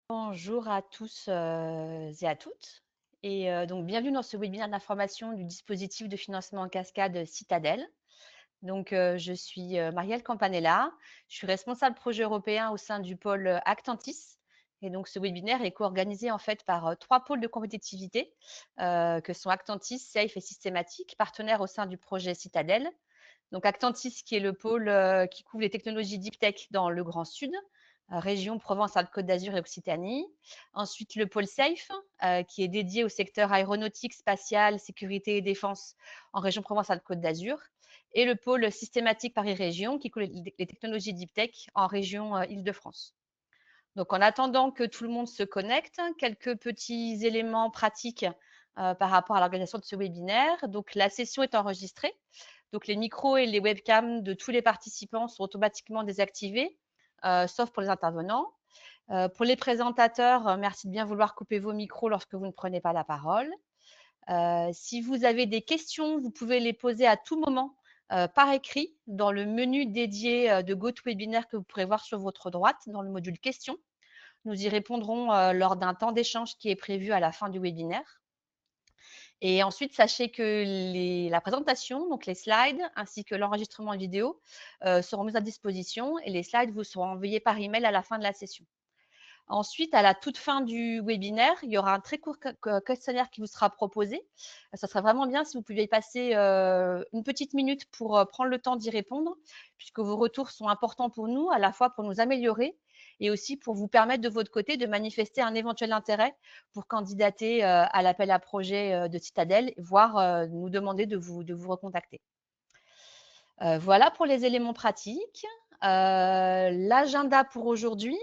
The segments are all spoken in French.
Bonjour à tous et à toutes. Donc, bienvenue dans ce webinaire d'information du dispositif de financement en cascade Citadel. Donc, je suis Marielle Campanella. Je suis responsable projet européen au sein du pôle Actantis. Et donc, ce webinaire est co-organisé en fait par 3 pôles de compétitivité que sont Actantis, Safe et Systématique, partenaires au sein du projet Citadel. Donc, Actantis, qui est le pôle qui couvre les technologies Deep Tech dans le Grand Sud, région Provence-Alpes-Côte d'Azur et Occitanie. Ensuite, le pôle Safe, qui est dédié au secteur aéronautique, spatial, sécurité et défense en région Provence-Alpes-Côte d'Azur. Et le pôle systématique Paris-Région, qui couvre les technologies Deep Tech en région Île-de-France. Donc, en attendant que tout le monde se connecte, quelques petits éléments pratiques par rapport à l'organisation de ce webinaire. Donc, la session est enregistrée. Donc, les micros et les webcams de tous les participants sont automatiquement désactivés, sauf pour les intervenants. Pour les présentateurs, merci de bien vouloir couper vos micros lorsque vous ne prenez pas la parole. Si vous avez des questions, vous pouvez les poser à tout moment par écrit dans le menu dédié de GoToWebinar que vous pourrez voir sur votre droite dans le module questions. Nous y répondrons lors d'un temps d'échange qui est prévu à la fin du webinaire. Et ensuite, sachez que la présentation, donc les slides, ainsi que l'enregistrement vidéo seront mis à disposition et les slides vous seront envoyés par email à la fin de la session. Ensuite, à la toute fin du webinaire, il y aura un très court questionnaire qui vous sera proposé. Ça serait vraiment bien si vous pouviez y passer une petite minute pour prendre le temps d'y répondre, puisque vos retours sont importants pour nous, à la fois pour nous améliorer et aussi pour vous permettre de votre côté de manifester un éventuel intérêt pour candidater à l'appel à projet de Citadel, voire nous demander de vous recontacter. Voilà pour les éléments pratiques. L'agenda pour aujourd'hui.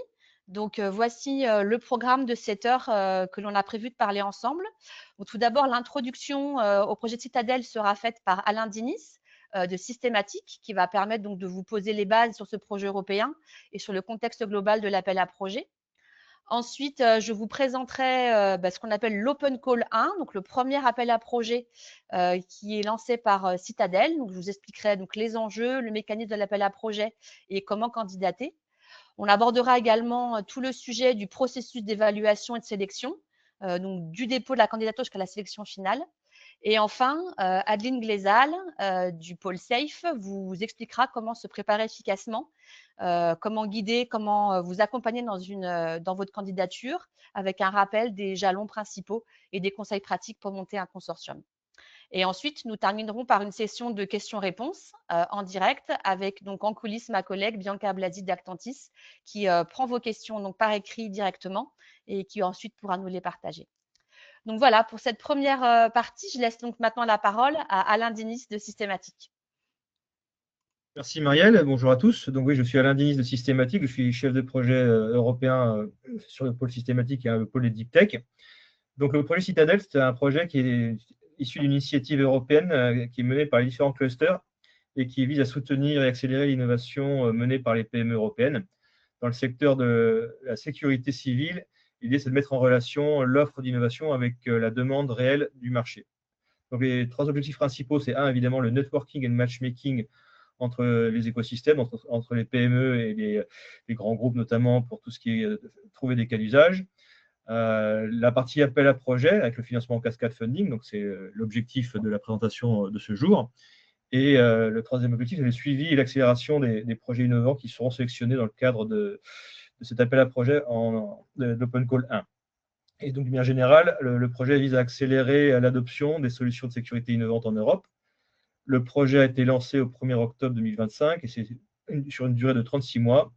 Donc, voici le programme de cette heure que l'on a prévu de parler ensemble. Donc, tout d'abord, l'introduction au projet de Citadel sera faite par Alain Dinis de Systématique, qui va permettre donc de vous poser les bases sur ce projet européen et sur le contexte global de l'appel à projet. Ensuite, je vous présenterai ce qu'on appelle l'Open Call 1, donc le premier appel à projet qui est lancé par Citadel. Donc, je vous expliquerai donc les enjeux, le mécanisme de l'appel à projet et comment candidater. On abordera également tout le sujet du processus d'évaluation et de sélection, donc du dépôt de la candidature jusqu'à la sélection finale. Et enfin, Adeline Glézal du pôle SAFE vous expliquera comment se préparer efficacement, comment guider, comment vous accompagner dans votre candidature avec un rappel des jalons principaux et des conseils pratiques pour monter un consortium. Et ensuite, nous terminerons par une session de questions-réponses en direct avec donc en coulisses ma collègue Bianca Blasi d'Actantis qui prend vos questions donc par écrit directement et qui ensuite pourra nous les partager. Donc voilà, pour cette première partie, je laisse donc maintenant la parole à Alain Dinis de Systématique. Merci Marielle, bonjour à tous. Donc oui, je suis Alain Dinis de Systématique, je suis chef de projet européen sur le pôle systématique et le pôle des Deep Tech. Donc le projet Citadel, c'est un projet qui est issu d'une initiative européenne qui est menée par les différents clusters et qui vise à soutenir et accélérer l'innovation menée par les PME européennes. Dans le secteur de la sécurité civile, l'idée c'est de mettre en relation l'offre d'innovation avec la demande réelle du marché. Donc les 3 objectifs principaux, c'est évidemment le networking et le matchmaking entre les écosystèmes, entre les PME et les grands groupes, notamment pour tout ce qui est trouver des cas d'usage. La partie appel à projet avec le financement en cascade funding, donc c'est l'objectif de la présentation de ce jour. Et le troisième objectif, c'est le suivi et l'accélération des projets innovants qui seront sélectionnés dans le cadre de cet appel à projet d'Open Call 1. Et donc, de manière générale, le projet vise à accélérer l'adoption des solutions de sécurité innovantes en Europe. Le projet a été lancé au 1er octobre 2025 et c'est sur une durée de 36 mois.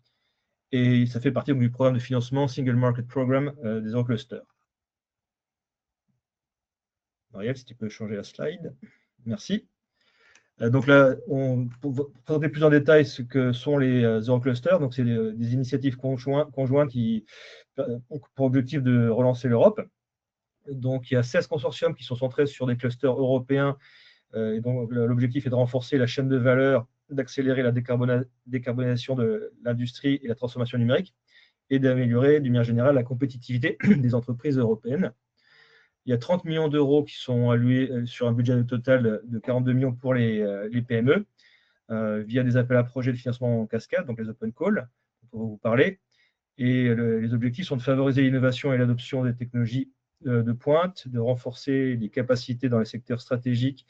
Et ça fait partie du programme de financement Single Market Program des Euroclusters. Marielle, si tu peux changer la slide. Merci. Donc là, pour présenter plus en détail ce que sont les Euroclusters, donc c'est des initiatives conjointes qui ont pour objectif de relancer l'Europe. Donc il y a 16 consortiums qui sont centrés sur des clusters européens. Et donc l'objectif est de renforcer la chaîne de valeur, d'accélérer la décarbonisation de l'industrie et la transformation numérique, et d'améliorer, d'une manière générale, la compétitivité des entreprises européennes. Il y a 30 millions d'euros qui sont alloués sur un budget total de 42 millions pour les PME, via des appels à projets de financement en cascade, donc les open calls, dont on va vous parler. Et les objectifs sont de favoriser l'innovation et l'adoption des technologies de pointe, de renforcer les capacités dans les secteurs stratégiques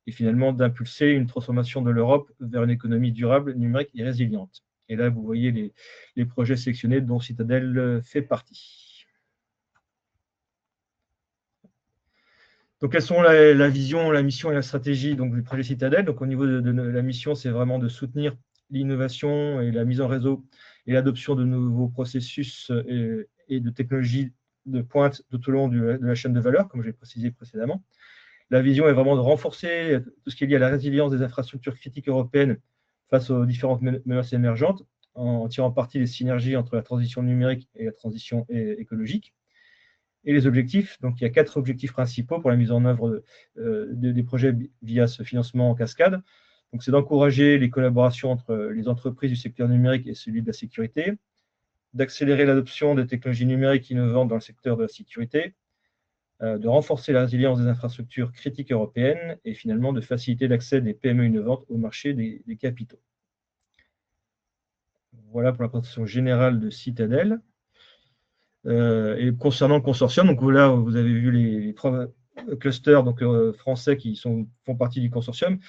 et finalement d'impulser une transformation de l'Europe vers une économie durable, numérique et résiliente. Et là, vous voyez les projets sélectionnés dont Citadel fait partie. Donc, quelles sont la vision, la mission et la stratégie du projet Citadel? Donc, au niveau de la mission, c'est vraiment de soutenir l'innovation et la mise en réseau et l'adoption de nouveaux processus et de technologies de pointe tout au long de la chaîne de valeur, comme j'ai précisé précédemment. La vision est vraiment de renforcer tout ce qui est lié à la résilience des infrastructures critiques européennes face aux différentes menaces émergentes, en tirant parti des synergies entre la transition numérique et la transition écologique. Et les objectifs, donc il y a 4 objectifs principaux pour la mise en œuvre des projets via ce financement en cascade. Donc c'est d'encourager les collaborations entre les entreprises du secteur numérique et celui de la sécurité, d'accélérer l'adoption des technologies numériques innovantes dans le secteur de la sécurité, de renforcer la résilience des infrastructures critiques européennes et finalement de faciliter l'accès des PME innovantes au marché des capitaux. Voilà pour la présentation générale de Citadel. Et concernant le consortium, donc là, vous avez vu les 3 clusters français qui font partie du consortium,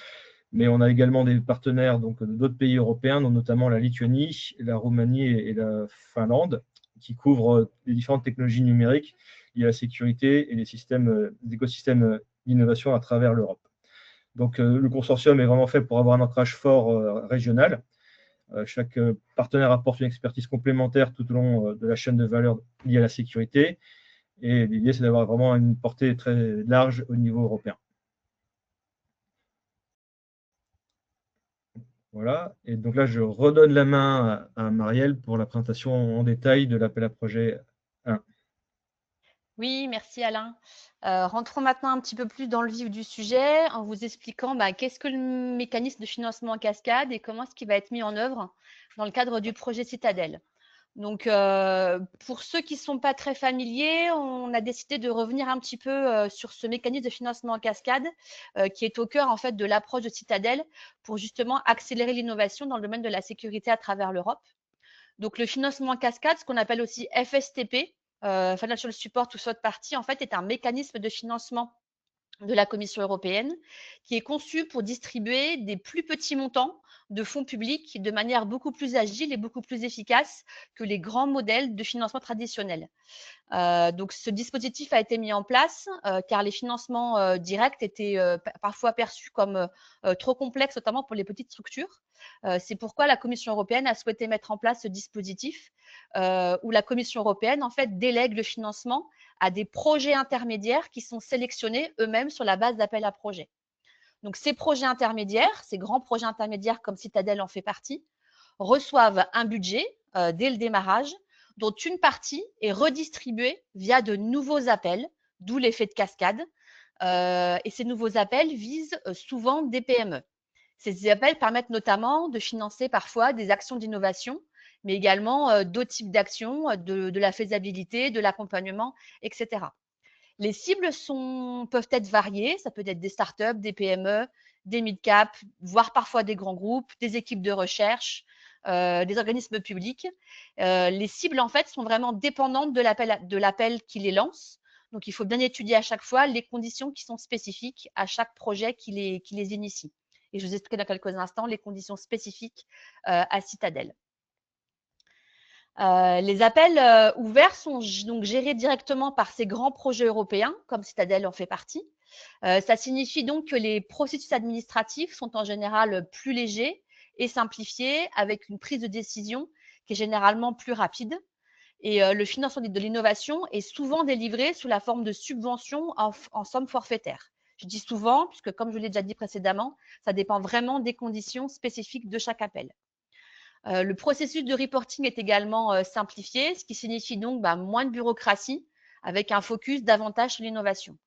mais on a également des partenaires d'autres pays européens, dont notamment la Lituanie, la Roumanie et la Finlande, qui couvrent les différentes technologies numériques liées à la sécurité et les écosystèmes d'innovation à travers l'Europe. Donc le consortium est vraiment fait pour avoir un ancrage fort régional. Chaque partenaire apporte une expertise complémentaire tout au long de la chaîne de valeur liée à la sécurité. Et l'idée, c'est d'avoir vraiment une portée très large au niveau européen. Voilà. Et donc là, je redonne la main à Marielle pour la présentation en détail de l'appel à projet 1. Oui, merci Alain. Rentrons maintenant un petit peu plus dans le vif du sujet en vous expliquant qu'est-ce que le mécanisme de financement en cascade et comment est-ce qu'il va être mis en œuvre dans le cadre du projet Citadel. Donc, pour ceux qui ne sont pas très familiers, on a décidé de revenir un petit peu sur ce mécanisme de financement en cascade qui est au cœur en fait de l'approche de Citadel pour justement accélérer l'innovation dans le domaine de la sécurité à travers l'Europe. Donc, le financement en cascade, ce qu'on appelle aussi FSTP, Financial Support to Third Party, en fait, est un mécanisme de financement de la Commission européenne qui est conçu pour distribuer des plus petits montants de fonds publics de manière beaucoup plus agile et beaucoup plus efficace que les grands modèles de financement traditionnels. Donc, ce dispositif a été mis en place car les financements directs étaient parfois perçus comme trop complexes, notamment pour les petites structures. C'est pourquoi la Commission européenne a souhaité mettre en place ce dispositif où la Commission européenne, en fait, délègue le financement à des projets intermédiaires qui sont sélectionnés eux-mêmes sur la base d'appels à projets. Donc, ces projets intermédiaires, ces grands projets intermédiaires comme Citadel en fait partie, reçoivent un budget dès le démarrage dont une partie est redistribuée via de nouveaux appels, d'où l'effet de cascade. Et ces nouveaux appels visent souvent des PME. Ces appels permettent notamment de financer parfois des actions d'innovation, mais également d'autres types d'actions, de la faisabilité, de l'accompagnement, etc. Les cibles peuvent être variées, ça peut être des startups, des PME, des mid-cap, voire parfois des grands groupes, des équipes de recherche, des organismes publics. Les cibles, en fait, sont vraiment dépendantes de l'appel qui les lance. Donc, il faut bien étudier à chaque fois les conditions qui sont spécifiques à chaque projet qui les initie. Et je vous expliquerai dans quelques instants les conditions spécifiques à Citadel. Les appels ouverts sont donc gérés directement par ces grands projets européens, comme Citadel en fait partie. Ça signifie donc que les processus administratifs sont en général plus légers et simplifiés, avec une prise de décision qui est généralement plus rapide. Et le financement de l'innovation est souvent délivré sous la forme de subventions en somme forfaitaire. Je dis souvent, puisque comme je l'ai déjà dit précédemment, ça dépend vraiment des conditions spécifiques de chaque appel. Le processus de reporting est également simplifié, ce qui signifie donc moins de bureaucratie, avec un focus davantage sur l'innovation.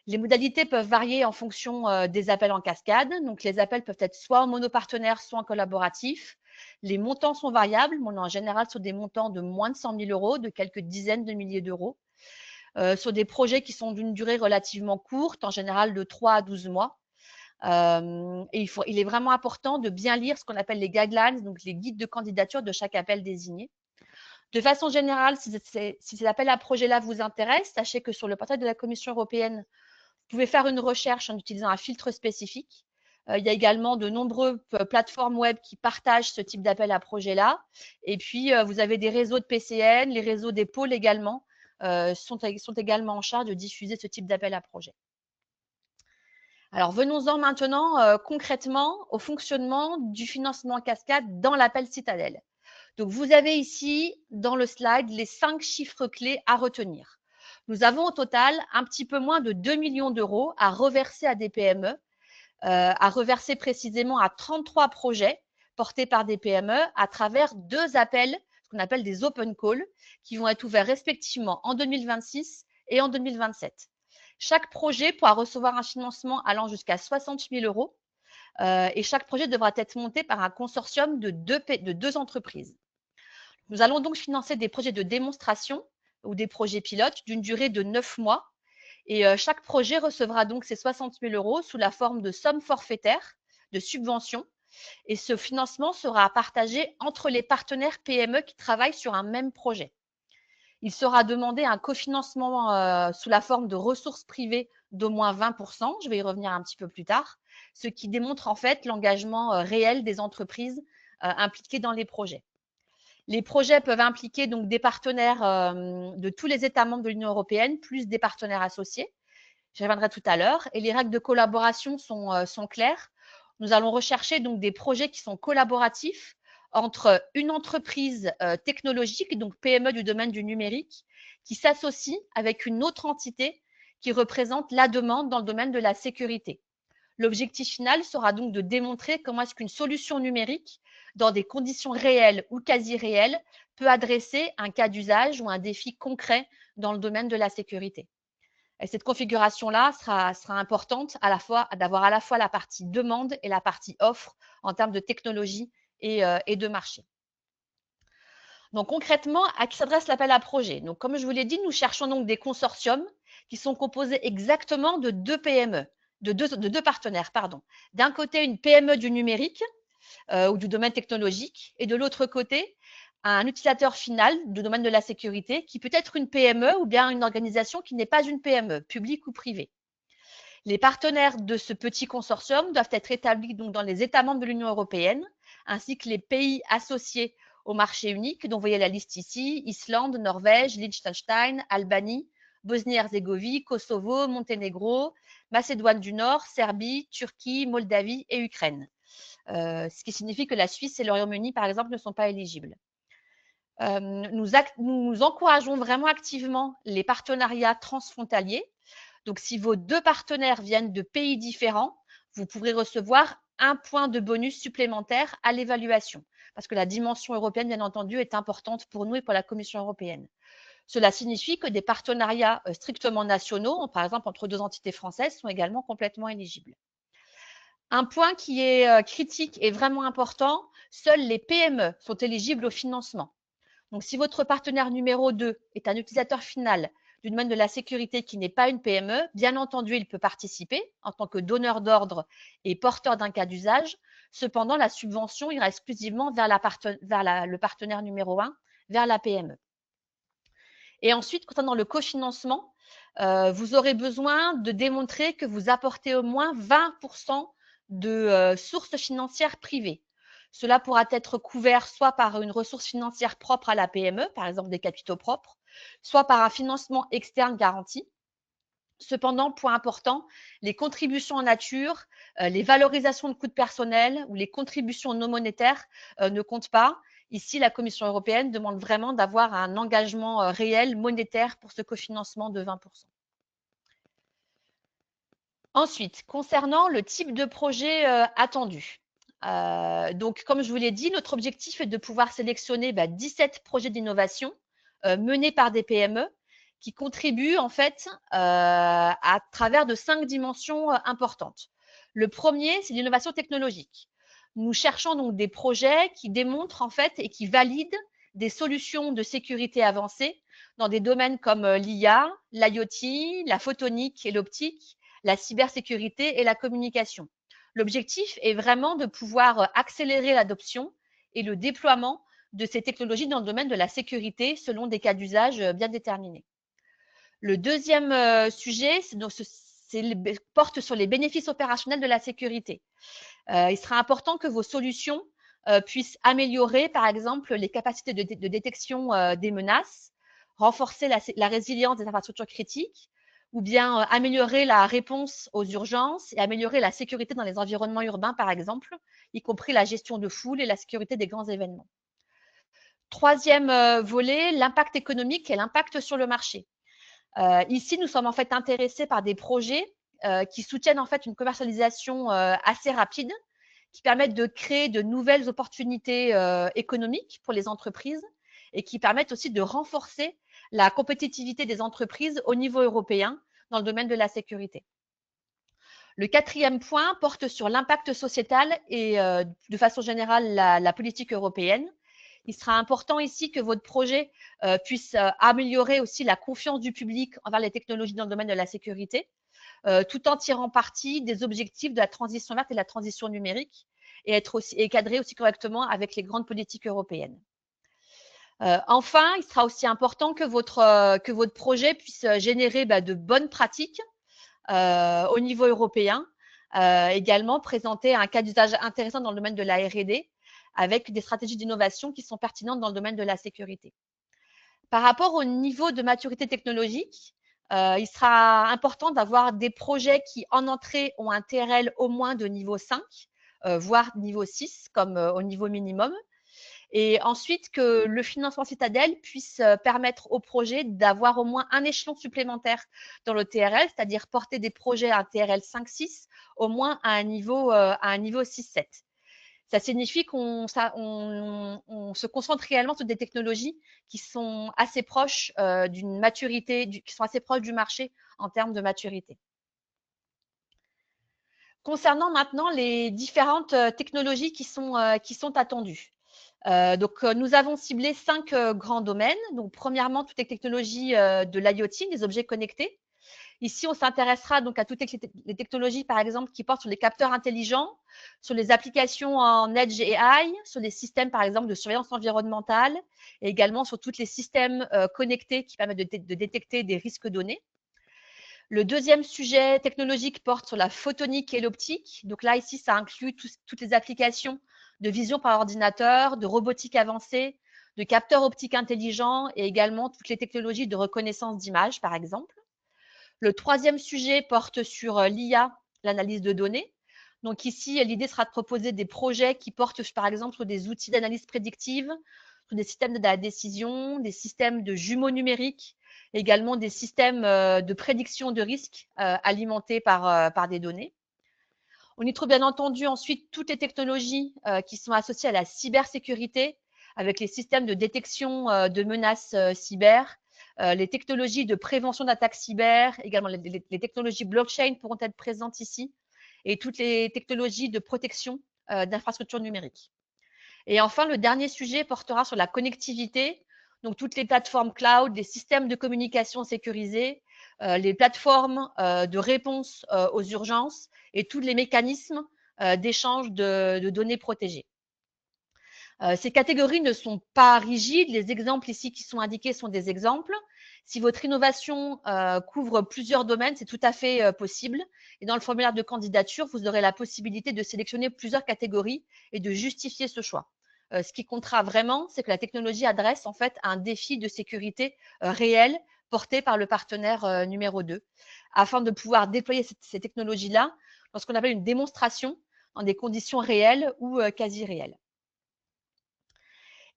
Les modalités peuvent varier en fonction des appels en cascade. Donc, les appels peuvent être soit en monopartenaire, soit en collaboratif. Les montants sont variables, mais on est en général sur des montants de moins de 100 000 euros, de quelques dizaines de milliers d'euros, sur des projets qui sont d'une durée relativement courte, en général de 3 à 12 mois. Et il est vraiment important de bien lire ce qu'on appelle les guidelines, donc les guides de candidature de chaque appel désigné. De façon générale, si ces appels à projets-là vous intéressent, sachez que sur le portail de la Commission européenne, vous pouvez faire une recherche en utilisant un filtre spécifique. Il y a également de nombreuses plateformes web qui partagent ce type d'appel à projet-là. Et puis, vous avez des réseaux de PCN, les réseaux des pôles également sont également en charge de diffuser ce type d'appel à projet. Alors, venons-en maintenant concrètement au fonctionnement du financement en cascade dans l'appel Citadel. Donc, vous avez ici, dans le slide, les 5 chiffres clés à retenir. Nous avons au total un petit peu moins de 2 millions d'euros à reverser à des PME, à reverser précisément à 33 projets portés par des PME à travers 2 appels, ce qu'on appelle des open calls, qui vont être ouverts respectivement en 2026 et en 2027. Chaque projet pourra recevoir un financement allant jusqu'à 60 000 euros et chaque projet devra être monté par un consortium de 2 entreprises. Nous allons donc financer des projets de démonstration ou des projets pilotes d'une durée de 9 mois. Et chaque projet recevra donc ces 60 000 euros sous la forme de sommes forfaitaires, de subventions. Et ce financement sera partagé entre les partenaires PME qui travaillent sur un même projet. Il sera demandé un cofinancement sous la forme de ressources privées d'au moins 20%. Je vais y revenir un petit peu plus tard, ce qui démontre en fait l'engagement réel des entreprises impliquées dans les projets. Les projets peuvent impliquer donc des partenaires de tous les États membres de l'Union européenne, plus des partenaires associés. J'y reviendrai tout à l'heure. Et les règles de collaboration sont claires. Nous allons rechercher donc des projets qui sont collaboratifs entre une entreprise technologique, donc PME du domaine du numérique, qui s'associe avec une autre entité qui représente la demande dans le domaine de la sécurité. L'objectif final sera donc de démontrer comment est-ce qu'une solution numérique, dans des conditions réelles ou quasi réelles, peut adresser un cas d'usage ou un défi concret dans le domaine de la sécurité. Et cette configuration-là sera importante d'avoir à la fois la partie demande et la partie offre en termes de technologie et de marché. Donc concrètement, à qui s'adresse l'appel à projet? Donc comme je vous l'ai dit, nous cherchons donc des consortiums qui sont composés exactement de 2 PME, de deux partenaires, pardon. D'un côté, une PME du numérique ou du domaine technologique, et de l'autre côté, un utilisateur final du domaine de la sécurité qui peut être une PME ou bien une organisation qui n'est pas une PME, publique ou privée. Les partenaires de ce petit consortium doivent être établis donc dans les États membres de l'Union européenne, ainsi que les pays associés au marché unique, dont vous voyez la liste ici, Islande, Norvège, Liechtenstein, Albanie, Bosnie-Herzégovine, Kosovo, Monténégro, Macédoine du Nord, Serbie, Turquie, Moldavie et Ukraine. Ce qui signifie que la Suisse et le Royaume-Uni, par exemple, ne sont pas éligibles. Nous encourageons vraiment activement les partenariats transfrontaliers. Donc, si vos 2 partenaires viennent de pays différents, vous pourrez recevoir un point de bonus supplémentaire à l'évaluation, parce que la dimension européenne, bien entendu, est importante pour nous et pour la Commission européenne. Cela signifie que des partenariats strictement nationaux, par exemple entre 2 entités françaises, sont également complètement éligibles. Un point qui est critique et vraiment important, seules les PME sont éligibles au financement. Donc, si votre partenaire numéro 2 est un utilisateur final du domaine de la sécurité qui n'est pas une PME, bien entendu, il peut participer en tant que donneur d'ordre et porteur d'un cas d'usage. Cependant, la subvention ira exclusivement vers le partenaire numéro 1, vers la PME. Et ensuite, concernant le cofinancement, vous aurez besoin de démontrer que vous apportez au moins 20% de sources financières privées. Cela pourra être couvert soit par une ressource financière propre à la PME, par exemple des capitaux propres, soit par un financement externe garanti. Cependant, point important, les contributions en nature, les valorisations de coûts de personnel ou les contributions non monétaires ne comptent pas. Ici, la Commission européenne demande vraiment d'avoir un engagement réel monétaire pour ce cofinancement de 20%. Ensuite, concernant le type de projet attendu. Donc, comme je vous l'ai dit, notre objectif est de pouvoir sélectionner 17 projets d'innovation menés par des PME qui contribuent en fait à travers de 5 dimensions importantes. Le premier, c'est l'innovation technologique. Nous cherchons donc des projets qui démontrent en fait et qui valident des solutions de sécurité avancées dans des domaines comme l'IA, l'IoT, la photonique et l'optique, la cybersécurité et la communication. L'objectif est vraiment de pouvoir accélérer l'adoption et le déploiement de ces technologies dans le domaine de la sécurité selon des cas d'usage bien déterminés. Le deuxième sujet porte sur les bénéfices opérationnels de la sécurité. Il sera important que vos solutions puissent améliorer, par exemple, les capacités de détection des menaces, renforcer la résilience des infrastructures critiques, ou bien améliorer la réponse aux urgences et améliorer la sécurité dans les environnements urbains, par exemple, y compris la gestion de foule et la sécurité des grands événements. Troisième volet, l'impact économique et l'impact sur le marché. Ici, nous sommes en fait intéressés par des projets qui soutiennent en fait une commercialisation assez rapide, qui permettent de créer de nouvelles opportunités économiques pour les entreprises et qui permettent aussi de renforcer la compétitivité des entreprises au niveau européen dans le domaine de la sécurité. Le quatrième point porte sur l'impact sociétal et de façon générale la politique européenne. Il sera important ici que votre projet puisse améliorer aussi la confiance du public envers les technologies dans le domaine de la sécurité, tout en tirant parti des objectifs de la transition verte et de la transition numérique et cadré aussi correctement avec les grandes politiques européennes. Enfin, il sera aussi important que votre projet puisse générer de bonnes pratiques au niveau européen, également présenter un cas d'usage intéressant dans le domaine de la R&D avec des stratégies d'innovation qui sont pertinentes dans le domaine de la sécurité. Par rapport au niveau de maturité technologique, il sera important d'avoir des projets qui, en entrée, ont un TRL au moins de niveau 5, voire niveau 6, comme au niveau minimum. Et ensuite, que le financement Citadel puisse permettre au projet d'avoir au moins un échelon supplémentaire dans le TRL, c'est-à-dire porter des projets à un TRL 5-6 au moins à un niveau 6-7. Ça signifie qu'on se concentre réellement sur des technologies qui sont assez proches d'une maturité, qui sont assez proches du marché en termes de maturité. Concernant maintenant les différentes technologies qui sont attendues. Nous avons ciblé 5 grands domaines. Donc, premièrement, toutes les technologies de l'IoT, des objets connectés. Ici, on s'intéressera donc à toutes les technologies, par exemple, qui portent sur les capteurs intelligents, sur les applications en Edge AI, sur les systèmes, par exemple, de surveillance environnementale, et également sur tous les systèmes connectés qui permettent de détecter des risques donnés. Le deuxième sujet technologique porte sur la photonique et l'optique. Donc là, ici, ça inclut toutes les applications de vision par ordinateur, de robotique avancée, de capteurs optiques intelligents et également toutes les technologies de reconnaissance d'images, par exemple. Le troisième sujet porte sur l'IA, l'analyse de données. Donc ici, l'idée sera de proposer des projets qui portent, par exemple, sur des outils d'analyse prédictive, sur des systèmes de la décision, des systèmes de jumeaux numériques, également des systèmes de prédiction de risques alimentés par des données. On y trouve bien entendu ensuite toutes les technologies qui sont associées à la cybersécurité, avec les systèmes de détection de menaces cyber, les technologies de prévention d'attaques cyber, également les technologies blockchain pourront être présentes ici, et toutes les technologies de protection d'infrastructures numériques. Et enfin, le dernier sujet portera sur la connectivité, donc toutes les plateformes cloud, les systèmes de communication sécurisés, les plateformes de réponse aux urgences et tous les mécanismes d'échange de données protégées. Ces catégories ne sont pas rigides. Les exemples ici qui sont indiqués sont des exemples. Si votre innovation couvre plusieurs domaines, c'est tout à fait possible. Et dans le formulaire de candidature, vous aurez la possibilité de sélectionner plusieurs catégories et de justifier ce choix. Ce qui comptera vraiment, c'est que la technologie adresse en fait un défi de sécurité réel porté par le partenaire numéro 2, afin de pouvoir déployer ces technologies-là dans ce qu'on appelle une démonstration dans des conditions réelles ou quasi réelles.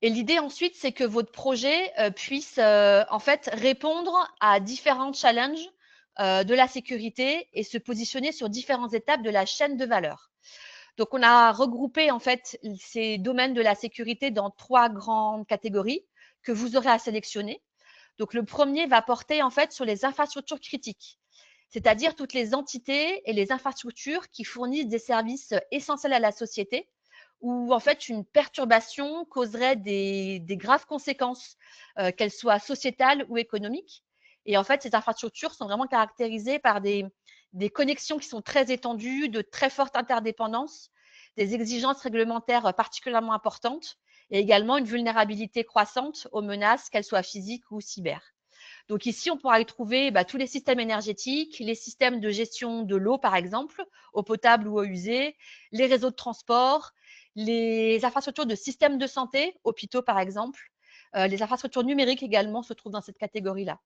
Et l'idée ensuite, c'est que votre projet puisse en fait répondre à différents challenges de la sécurité et se positionner sur différentes étapes de la chaîne de valeur. Donc, on a regroupé en fait ces domaines de la sécurité dans 3 grandes catégories que vous aurez à sélectionner. Donc, le premier va porter en fait sur les infrastructures critiques, c'est-à-dire toutes les entités et les infrastructures qui fournissent des services essentiels à la société, où en fait une perturbation causerait des graves conséquences, qu'elles soient sociétales ou économiques. Et en fait, ces infrastructures sont vraiment caractérisées par des connexions qui sont très étendues, de très fortes interdépendances, des exigences réglementaires particulièrement importantes et également une vulnérabilité croissante aux menaces, qu'elles soient physiques ou cyber. Donc ici, on pourra y trouver tous les systèmes énergétiques, les systèmes de gestion de l'eau, par exemple, eau potable ou eau usée, les réseaux de transport, les infrastructures de systèmes de santé, hôpitaux, par exemple. Les infrastructures numériques également se trouvent dans cette catégorie-là.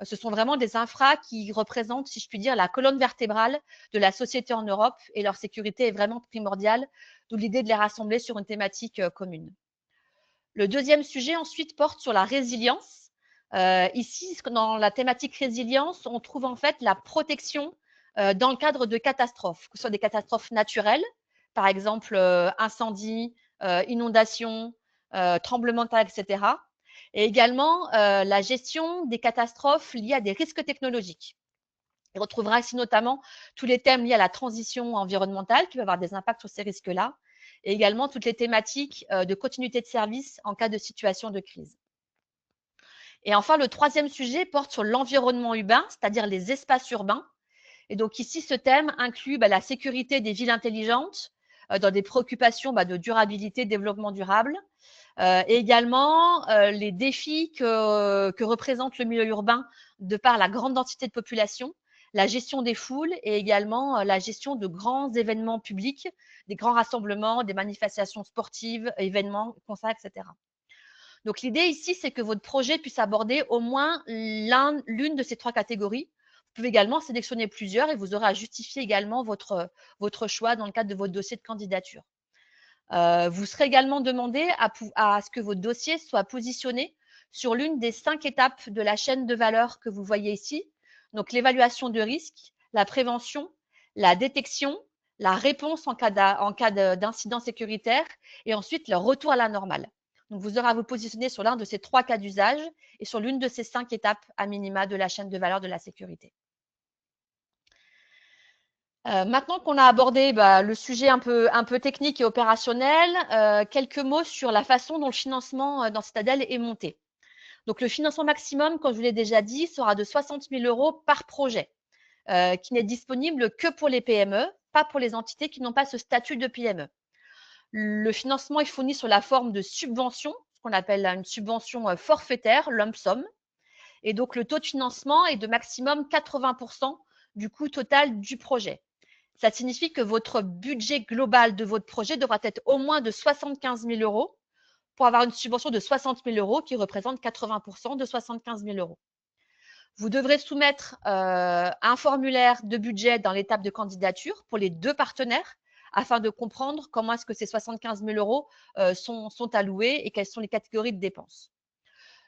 Ce sont vraiment des infras qui représentent, si je puis dire, la colonne vertébrale de la société en Europe et leur sécurité est vraiment primordiale, d'où l'idée de les rassembler sur une thématique commune. Le deuxième sujet ensuite porte sur la résilience. Ici, dans la thématique résilience, on trouve en fait la protection dans le cadre de catastrophes, que ce soit des catastrophes naturelles, par exemple incendie, inondation, tremblement de terre, etc. Et également la gestion des catastrophes liées à des risques technologiques. On retrouvera ici notamment tous les thèmes liés à la transition environnementale qui va avoir des impacts sur ces risques-là, et également toutes les thématiques de continuité de service en cas de situation de crise. Et enfin, le troisième sujet porte sur l'environnement urbain, c'est-à-dire les espaces urbains. Et donc ici, ce thème inclut la sécurité des villes intelligentes dans des préoccupations de durabilité, développement durable, et également les défis que représente le milieu urbain de par la grande densité de population, la gestion des foules et également la gestion de grands événements publics, des grands rassemblements, des manifestations sportives, événements, concerts, etc. Donc l'idée ici, c'est que votre projet puisse aborder au moins l'une de ces trois catégories. Vous pouvez également sélectionner plusieurs et vous aurez à justifier également votre choix dans le cadre de votre dossier de candidature. Vous serez également demandé à ce que votre dossier soit positionné sur l'une des 5 étapes de la chaîne de valeur que vous voyez ici. Donc, l'évaluation de risque, la prévention, la détection, la réponse en cas d'incident sécuritaire et ensuite le retour à la normale. Donc, vous aurez à vous positionner sur l'un de ces 3 cas d'usage et sur l'une de ces 5 étapes à minima de la chaîne de valeur de la sécurité. Maintenant qu'on a abordé le sujet un peu technique et opérationnel, quelques mots sur la façon dont le financement dans Citadel est monté. Donc, le financement maximum, comme je vous l'ai déjà dit, sera de 60 000 € par projet, qui n'est disponible que pour les PME, pas pour les entités qui n'ont pas ce statut de PME. Le financement est fourni sous la forme de subvention, ce qu'on appelle une subvention forfaitaire, lump sum. Et donc, le taux de financement est de maximum 80% du coût total du projet. Ça signifie que votre budget global de votre projet devra être au moins de 75 000 € pour avoir une subvention de 60 000 € qui représente 80% de 75 000 €. Vous devrez soumettre un formulaire de budget dans l'étape de candidature pour les 2 partenaires afin de comprendre comment est-ce que ces 75 000 € sont alloués et quelles sont les catégories de dépenses.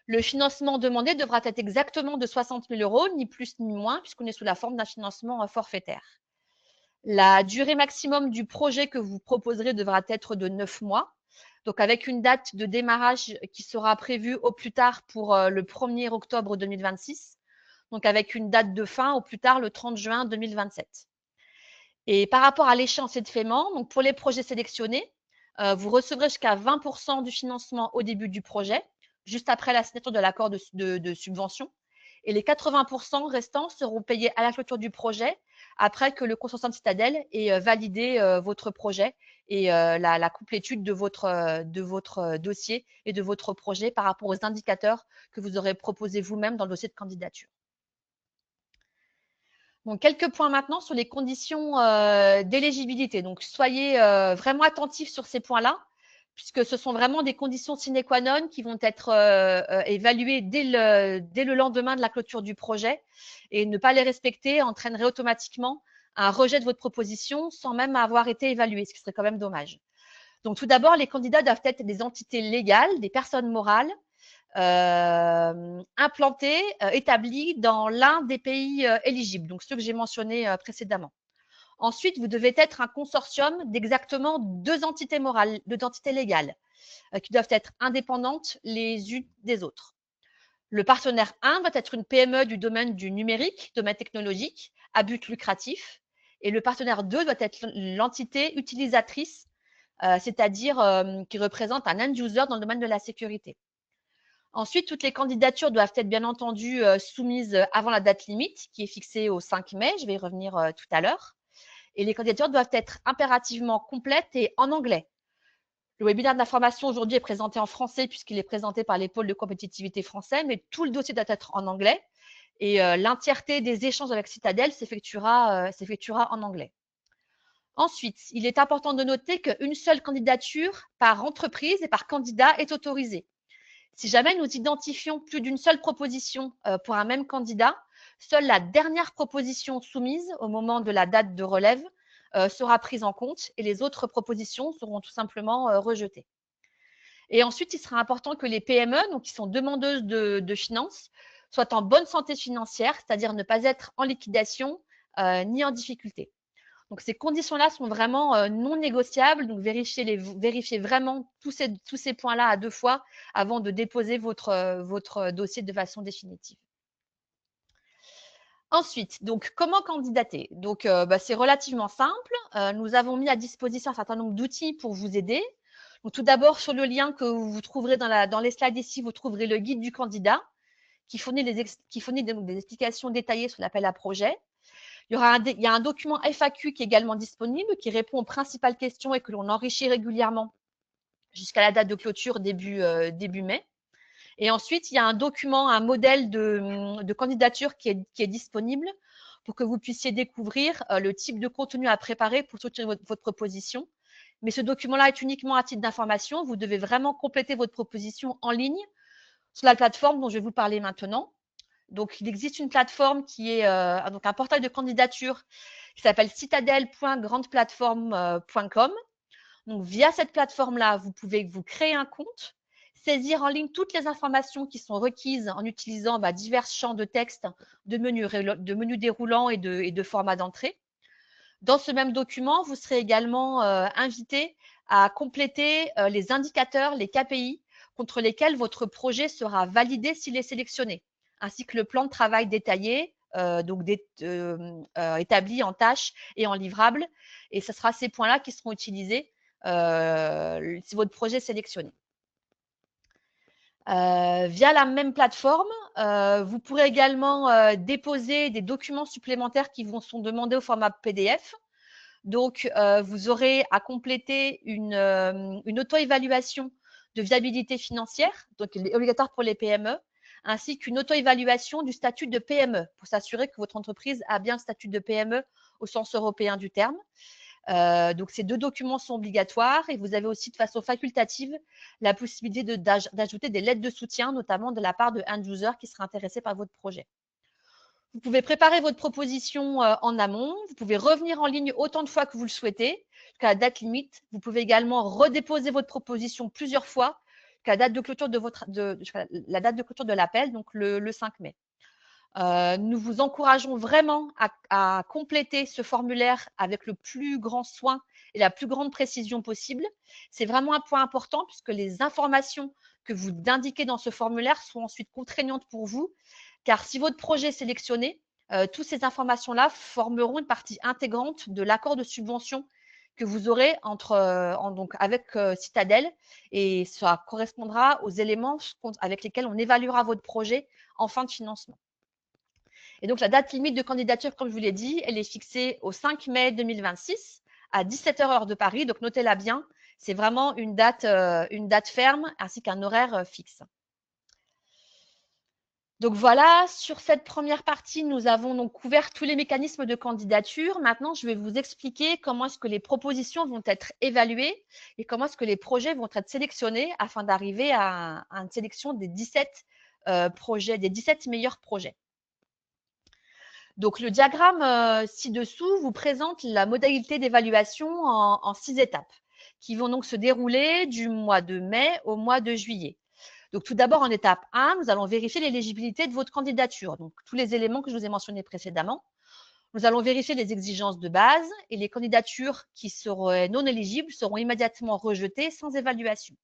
Le financement demandé devra être exactement de 60 000 €, ni plus ni moins, puisqu'on est sous la forme d'un financement forfaitaire. La durée maximum du projet que vous proposerez devra être de 9 mois, donc avec une date de démarrage qui sera prévue au plus tard pour le 1er octobre 2026, donc avec une date de fin au plus tard le 30 juin 2027. Et par rapport à l'échéancier de paiement, donc pour les projets sélectionnés, vous recevrez jusqu'à 20% du financement au début du projet, juste après la signature de l'accord de subvention. Et les 80% restants seront payés à la clôture du projet après que le consortium Citadel ait validé votre projet et la complétude de votre dossier et de votre projet par rapport aux indicateurs que vous aurez proposés vous-même dans le dossier de candidature. Donc, quelques points maintenant sur les conditions d'éligibilité. Donc, soyez vraiment attentifs sur ces points-là, puisque ce sont vraiment des conditions sine qua non qui vont être évaluées dès le lendemain de la clôture du projet. Et ne pas les respecter entraînerait automatiquement un rejet de votre proposition sans même avoir été évalué, ce qui serait quand même dommage. Donc, tout d'abord, les candidats doivent être des entités légales, des personnes morales, implantés, établis dans l'un des pays éligibles, donc ceux que j'ai mentionnés précédemment. Ensuite, vous devez être un consortium d'exactement 2 entités morales, 2 entités légales, qui doivent être indépendantes les unes des autres. Le partenaire 1 doit être une PME du domaine du numérique, domaine technologique, à but lucratif. Et le partenaire 2 doit être l'entité utilisatrice, c'est-à-dire qui représente un end-user dans le domaine de la sécurité. Ensuite, toutes les candidatures doivent être bien entendu soumises avant la date limite qui est fixée au 5 mai. Je vais y revenir tout à l'heure. Et les candidatures doivent être impérativement complètes et en anglais. Le webinaire d'information aujourd'hui est présenté en français puisqu'il est présenté par les pôles de compétitivité français, mais tout le dossier doit être en anglais et l'entièreté des échanges avec Citadel s'effectuera en anglais. Ensuite, il est important de noter qu'une seule candidature par entreprise et par candidat est autorisée. Si jamais nous identifions plus d'une seule proposition pour un même candidat, seule la dernière proposition soumise au moment de la date de relève sera prise en compte et les autres propositions seront tout simplement rejetées. Et ensuite, il sera important que les PME, donc qui sont demandeuses de finances, soient en bonne santé financière, c'est-à-dire ne pas être en liquidation ni en difficulté. Donc, ces conditions-là sont vraiment non négociables. Donc, vérifiez vraiment tous ces points-là à 2 fois avant de déposer votre dossier de façon définitive. Ensuite, donc, comment candidater? Donc, c'est relativement simple. Nous avons mis à disposition un certain nombre d'outils pour vous aider. Donc, tout d'abord, sur le lien que vous trouverez dans les slides ici, vous trouverez le guide du candidat qui fournit des explications détaillées sur l'appel à projet. Il y a un document FAQ qui est également disponible, qui répond aux principales questions et que l'on enrichit régulièrement jusqu'à la date de clôture début mai. Et ensuite, il y a un document, un modèle de candidature qui est disponible pour que vous puissiez découvrir le type de contenu à préparer pour soutenir votre proposition. Mais ce document-là est uniquement à titre d'information. Vous devez vraiment compléter votre proposition en ligne sur la plateforme dont je vais vous parler maintenant. Donc, il existe une plateforme qui est donc un portail de candidature qui s'appelle citadel.grandeplatform.com. Donc, via cette plateforme-là, vous pouvez vous créer un compte, saisir en ligne toutes les informations qui sont requises en utilisant divers champs de texte, de menus déroulants et de formats d'entrée. Dans ce même document, vous serez également invité à compléter les indicateurs, les KPI, contre lesquels votre projet sera validé s'il est sélectionné, ainsi que le plan de travail détaillé, établi en tâches et en livrables. Et ce sera ces points-là qui seront utilisés si votre projet est sélectionné. Via la même plateforme, vous pourrez également déposer des documents supplémentaires qui vous sont demandés au format PDF. Donc, vous aurez à compléter une auto-évaluation de viabilité financière, donc il est obligatoire pour les PME, ainsi qu'une auto-évaluation du statut de PME pour s'assurer que votre entreprise a bien le statut de PME au sens européen du terme. Donc, ces 2 documents sont obligatoires et vous avez aussi de façon facultative la possibilité d'ajouter des lettres de soutien, notamment de la part de end-users qui seraient intéressés par votre projet. Vous pouvez préparer votre proposition en amont. Vous pouvez revenir en ligne autant de fois que vous le souhaitez, jusqu'à la date limite. Vous pouvez également redéposer votre proposition plusieurs fois jusqu'à la date de clôture de l'appel, donc le 5 mai. Nous vous encourageons vraiment à compléter ce formulaire avec le plus grand soin et la plus grande précision possible. C'est vraiment un point important puisque les informations que vous indiquez dans ce formulaire sont ensuite contraignantes pour vous, car si votre projet est sélectionné, toutes ces informations-là formeront une partie intégrante de l'accord de subvention que vous aurez avec Citadel, et ça correspondra aux éléments avec lesquels on évaluera votre projet en fin de financement. Et donc, la date limite de candidature, comme je vous l'ai dit, elle est fixée au 5 mai 2026 à 17h heure de Paris. Donc, notez-la bien. C'est vraiment une date ferme ainsi qu'un horaire fixe. Donc voilà, sur cette première partie, nous avons donc couvert tous les mécanismes de candidature. Maintenant, je vais vous expliquer comment est-ce que les propositions vont être évaluées et comment est-ce que les projets vont être sélectionnés afin d'arriver à une sélection des 17 projets, des 17 meilleurs projets. Donc, le diagramme ci-dessous vous présente la modalité d'évaluation en 6 étapes qui vont donc se dérouler du mois de mai au mois de juillet. Donc, tout d'abord, en étape 1, nous allons vérifier l'éligibilité de votre candidature. Donc, tous les éléments que je vous ai mentionnés précédemment. Nous allons vérifier les exigences de base et les candidatures qui seront non éligibles seront immédiatement rejetées sans évaluation.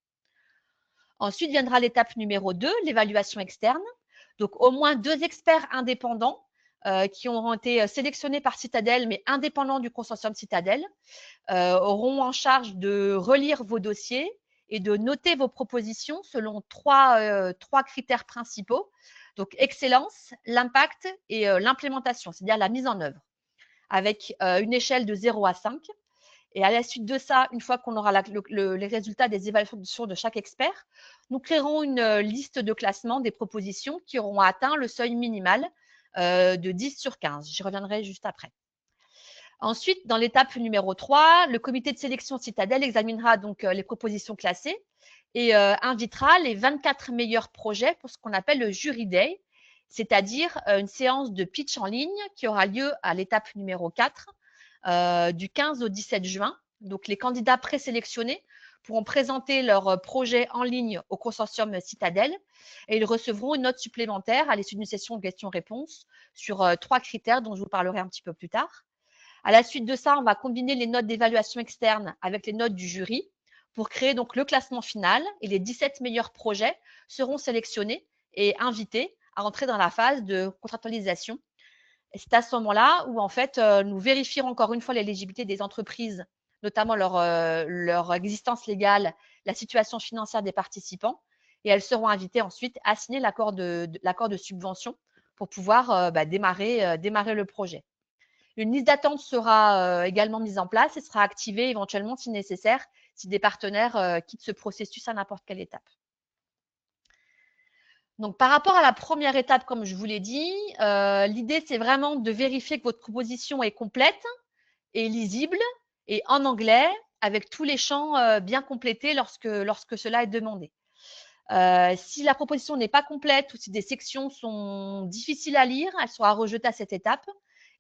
Ensuite viendra l'étape numéro 2, l'évaluation externe. Donc, au moins 2 experts indépendants qui auront été sélectionnés par Citadel, mais indépendants du consortium Citadel, auront en charge de relire vos dossiers et de noter vos propositions selon trois critères principaux. Donc, excellence, l'impact et l'implémentation, c'est-à-dire la mise en œuvre, avec une échelle de 0 à 5. Et à la suite de ça, une fois qu'on aura les résultats des évaluations de chaque expert, nous créerons une liste de classement des propositions qui auront atteint le seuil minimal de 10 sur 15. J'y reviendrai juste après. Ensuite, dans l'étape numéro 3, le comité de sélection Citadel examinera donc les propositions classées et invitera les 24 meilleurs projets pour ce qu'on appelle le Jury Day, c'est-à-dire une séance de pitch en ligne qui aura lieu à l'étape numéro 4, du 15 au 17 juin. Donc, les candidats présélectionnés pourront présenter leur projet en ligne au consortium Citadel et ils recevront une note supplémentaire à l'issue d'une session de questions-réponses sur 3 critères dont je vous parlerai un petit peu plus tard. À la suite de ça, on va combiner les notes d'évaluation externe avec les notes du jury pour créer donc le classement final et les 17 meilleurs projets seront sélectionnés et invités à entrer dans la phase de contractualisation. Et c'est à ce moment-là où en fait nous vérifierons encore une fois l'éligibilité des entreprises, notamment leur existence légale, la situation financière des participants, et elles seront invitées ensuite à signer l'accord de subvention pour pouvoir démarrer le projet. Une liste d'attente sera également mise en place et sera activée éventuellement si nécessaire, si des partenaires quittent ce processus à n'importe quelle étape. Donc, par rapport à la première étape, comme je vous l'ai dit, l'idée, c'est vraiment de vérifier que votre proposition est complète et lisible et en anglais, avec tous les champs bien complétés lorsque cela est demandé. Si la proposition n'est pas complète ou si des sections sont difficiles à lire, elle sera rejetée à cette étape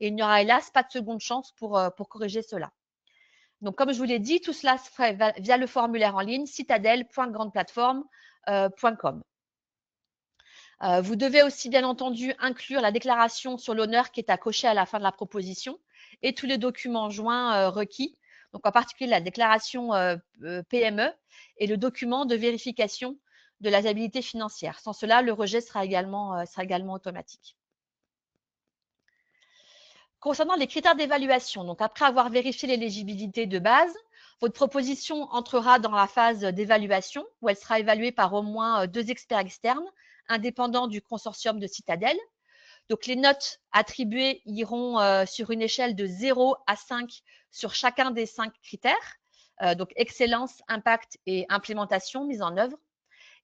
et il n'y aura hélas pas de seconde chance pour corriger cela. Donc, comme je vous l'ai dit, tout cela se ferait via le formulaire en ligne citadel.grandeplatform.com. Vous devez aussi, bien entendu, inclure la déclaration sur l'honneur qui est à cocher à la fin de la proposition et tous les documents joints requis, donc en particulier la déclaration PME et le document de vérification de la viabilité financière. Sans cela, le rejet sera également automatique. Concernant les critères d'évaluation, donc après avoir vérifié l'éligibilité de base, votre proposition entrera dans la phase d'évaluation où elle sera évaluée par au moins 2 experts externes indépendants du consortium de Citadel. Donc, les notes attribuées iront sur une échelle de 0 à 5 sur chacun des 5 critères, donc excellence, impact et implémentation mise en œuvre.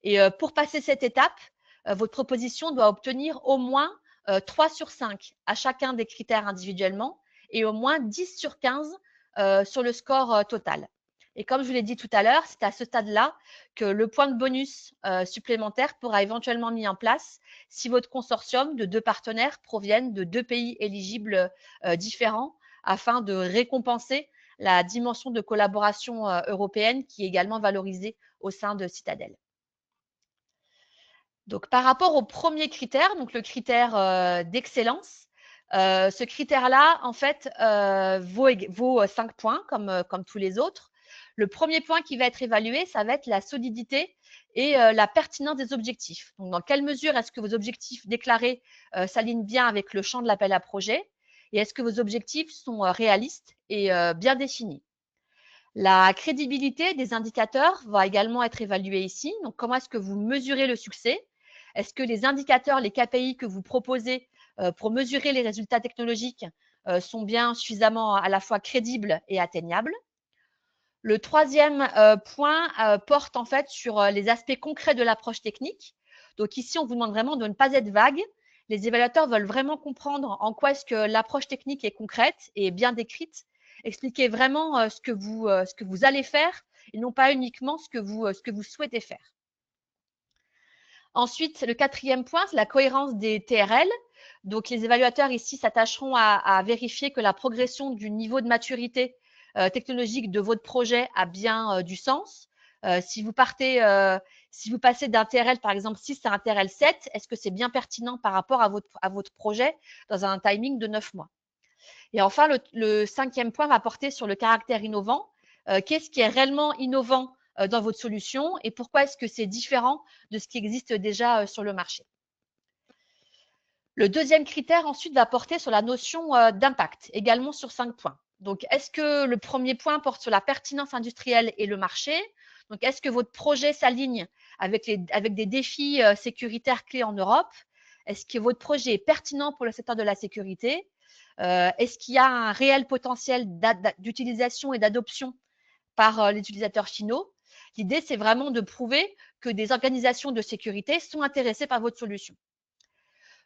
Et pour passer cette étape, votre proposition doit obtenir au moins 3 sur 5 à chacun des critères individuellement et au moins 10 sur 15 sur le score total. Et comme je vous l'ai dit tout à l'heure, c'est à ce stade-là que le point de bonus supplémentaire pourra éventuellement mis en place si votre consortium de 2 partenaires proviennent de 2 pays éligibles différents afin de récompenser la dimension de collaboration européenne qui est également valorisée au sein de Citadel. Donc, par rapport au premier critère, donc le critère d'excellence, ce critère-là, en fait, vaut 5 points comme tous les autres. Le premier point qui va être évalué, ça va être la solidité et la pertinence des objectifs. Donc, dans quelle mesure est-ce que vos objectifs déclarés s'alignent bien avec le champ de l'appel à projet et est-ce que vos objectifs sont réalistes et bien définis. La crédibilité des indicateurs va également être évaluée ici. Donc, comment est-ce que vous mesurez le succès? Est-ce que les indicateurs, les KPI que vous proposez pour mesurer les résultats technologiques sont bien suffisamment à la fois crédibles et atteignables? Le troisième point porte en fait sur les aspects concrets de l'approche technique. Donc ici, on vous demande vraiment de ne pas être vague. Les évaluateurs veulent vraiment comprendre en quoi est-ce que l'approche technique est concrète et bien décrite. Expliquez vraiment ce que vous allez faire et non pas uniquement ce que vous souhaitez faire. Ensuite, le quatrième point, c'est la cohérence des TRL. Donc, les évaluateurs ici s'attacheront à vérifier que la progression du niveau de maturité technologique de votre projet a bien du sens. Si vous passez d'un TRL, par exemple, 6 à un TRL 7, est-ce que c'est bien pertinent par rapport à votre projet dans un timing de 9 mois? Et enfin, le cinquième point va porter sur le caractère innovant. Qu'est-ce qui est réellement innovant dans votre solution et pourquoi est-ce que c'est différent de ce qui existe déjà sur le marché? Le deuxième critère ensuite va porter sur la notion d'impact, également sur 5 points. Donc, est-ce que le premier point porte sur la pertinence industrielle et le marché? Donc, est-ce que votre projet s'aligne avec des défis sécuritaires clés en Europe? Est-ce que votre projet est pertinent pour le secteur de la sécurité? Est-ce qu'il y a un réel potentiel d'utilisation et d'adoption par les utilisateurs finaux? L'idée, c'est vraiment de prouver que des organisations de sécurité sont intéressées par votre solution.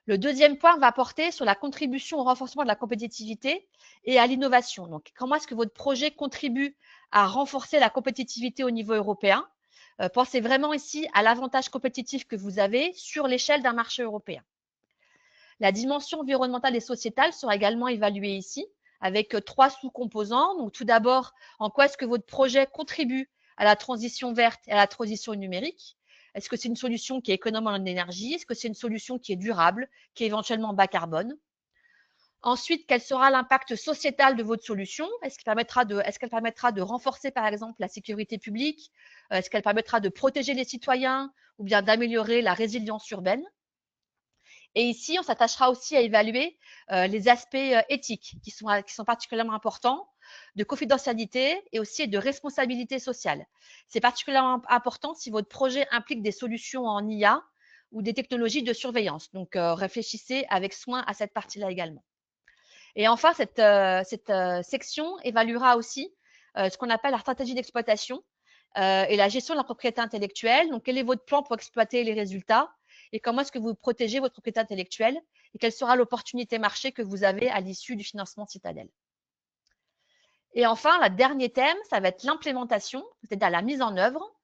Le deuxième point va porter sur la contribution au renforcement de la compétitivité et à l'innovation. Donc, comment est-ce que votre projet contribue à renforcer la compétitivité au niveau européen? Pensez vraiment ici à l'avantage compétitif que vous avez sur l'échelle d'un marché européen. La dimension environnementale et sociétale sera également évaluée ici avec 3 sous-composants. Donc, tout d'abord, en quoi est-ce que votre projet contribue à la transition verte et à la transition numérique? Est-ce que c'est une solution qui est économe en énergie? Est-ce que c'est une solution qui est durable, qui est éventuellement bas carbone? Ensuite, quel sera l'impact sociétal de votre solution? Est-ce qu'elle permettra de renforcer, par exemple, la sécurité publique? Est-ce qu'elle permettra de protéger les citoyens ou bien d'améliorer la résilience urbaine? Et ici, on s'attachera aussi à évaluer les aspects éthiques qui sont particulièrement importants, de confidentialité et aussi de responsabilité sociale. C'est particulièrement important si votre projet implique des solutions en IA ou des technologies de surveillance. Donc, réfléchissez avec soin à cette partie-là également. Et enfin, cette section évaluera aussi ce qu'on appelle la stratégie d'exploitation et la gestion de la propriété intellectuelle. Donc, quel est votre plan pour exploiter les résultats et comment est-ce que vous protégez votre propriété intellectuelle et quelle sera l'opportunité marché que vous avez à l'issue du financement Citadel. Et enfin, le dernier thème, ça va être l'implémentation, c'est-à-dire la mise en œuvre.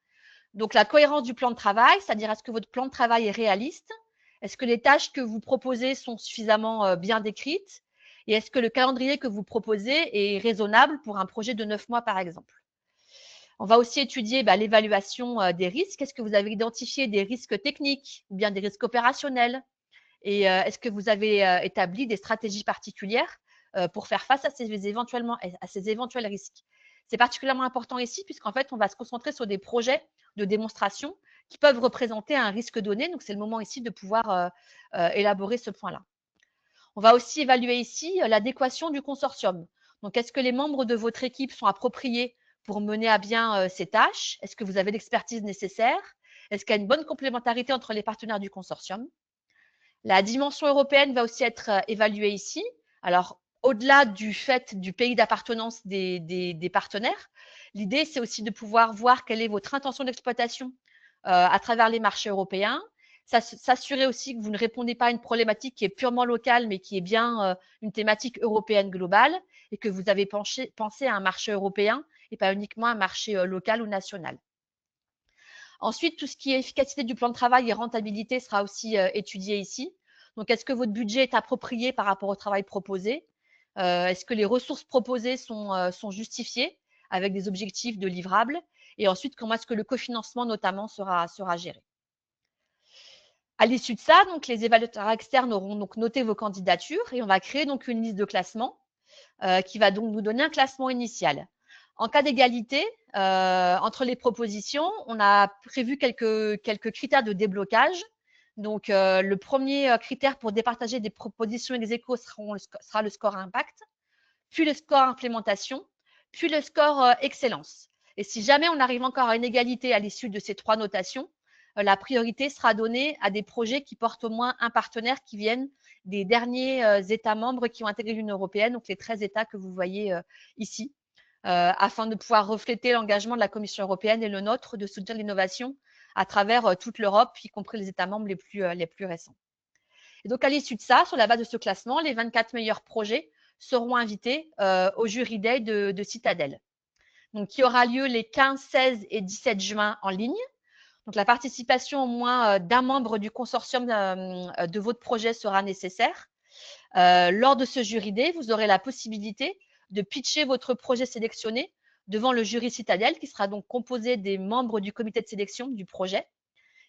Donc, la cohérence du plan de travail, c'est-à-dire est-ce que votre plan de travail est réaliste? Est-ce que les tâches que vous proposez sont suffisamment bien décrites? Et est-ce que le calendrier que vous proposez est raisonnable pour un projet de 9 mois, par exemple? On va aussi étudier l'évaluation des risques. Est-ce que vous avez identifié des risques techniques ou bien des risques opérationnels? Et est-ce que vous avez établi des stratégies particulières pour faire face à ces éventuels risques? C'est particulièrement important ici puisqu'en fait, on va se concentrer sur des projets de démonstration qui peuvent représenter un risque donné. Donc, c'est le moment ici de pouvoir élaborer ce point-là. On va aussi évaluer ici l'adéquation du consortium. Donc, est-ce que les membres de votre équipe sont appropriés pour mener à bien ces tâches? Est-ce que vous avez l'expertise nécessaire? Est-ce qu'il y a une bonne complémentarité entre les partenaires du consortium? La dimension européenne va aussi être évaluée ici. Alors, au-delà du fait du pays d'appartenance des partenaires, l'idée, c'est aussi de pouvoir voir quelle est votre intention d'exploitation à travers les marchés européens, s'assurer aussi que vous ne répondez pas à une problématique qui est purement locale, mais qui est bien une thématique européenne globale et que vous avez pensé à un marché européen et pas uniquement un marché local ou national. Ensuite, tout ce qui est efficacité du plan de travail et rentabilité sera aussi étudié ici. Donc, est-ce que votre budget est approprié par rapport au travail proposé? Est-ce que les ressources proposées sont justifiées avec des objectifs de livrables? Et ensuite, comment est-ce que le cofinancement notamment sera géré? À l'issue de ça, donc, les évaluateurs externes auront donc noté vos candidatures et on va créer donc une liste de classement qui va donc nous donner un classement initial. En cas d'égalité entre les propositions, on a prévu quelques critères de déblocage. Donc, le premier critère pour départager des propositions ex aequo sera le score impact, puis le score implémentation, puis le score excellence. Et si jamais on arrive encore à une égalité à l'issue de ces 3 notations, la priorité sera donnée à des projets qui portent au moins un partenaire qui viennent des derniers États membres qui ont intégré l'Union européenne, donc les 13 États que vous voyez ici, afin de pouvoir refléter l'engagement de la Commission européenne et le nôtre de soutenir l'innovation à travers toute l'Europe, y compris les États membres les plus récents. Et donc, à l'issue de ça, sur la base de ce classement, les 24 meilleurs projets seront invités au Jury Day de Citadel, donc qui aura lieu les 15, 16 et 17 juin en ligne. Donc, la participation au moins d'un membre du consortium de votre projet sera nécessaire. Lors de ce Jury Day, vous aurez la possibilité de pitcher votre projet sélectionné devant le jury Citadel, qui sera donc composé des membres du comité de sélection du projet.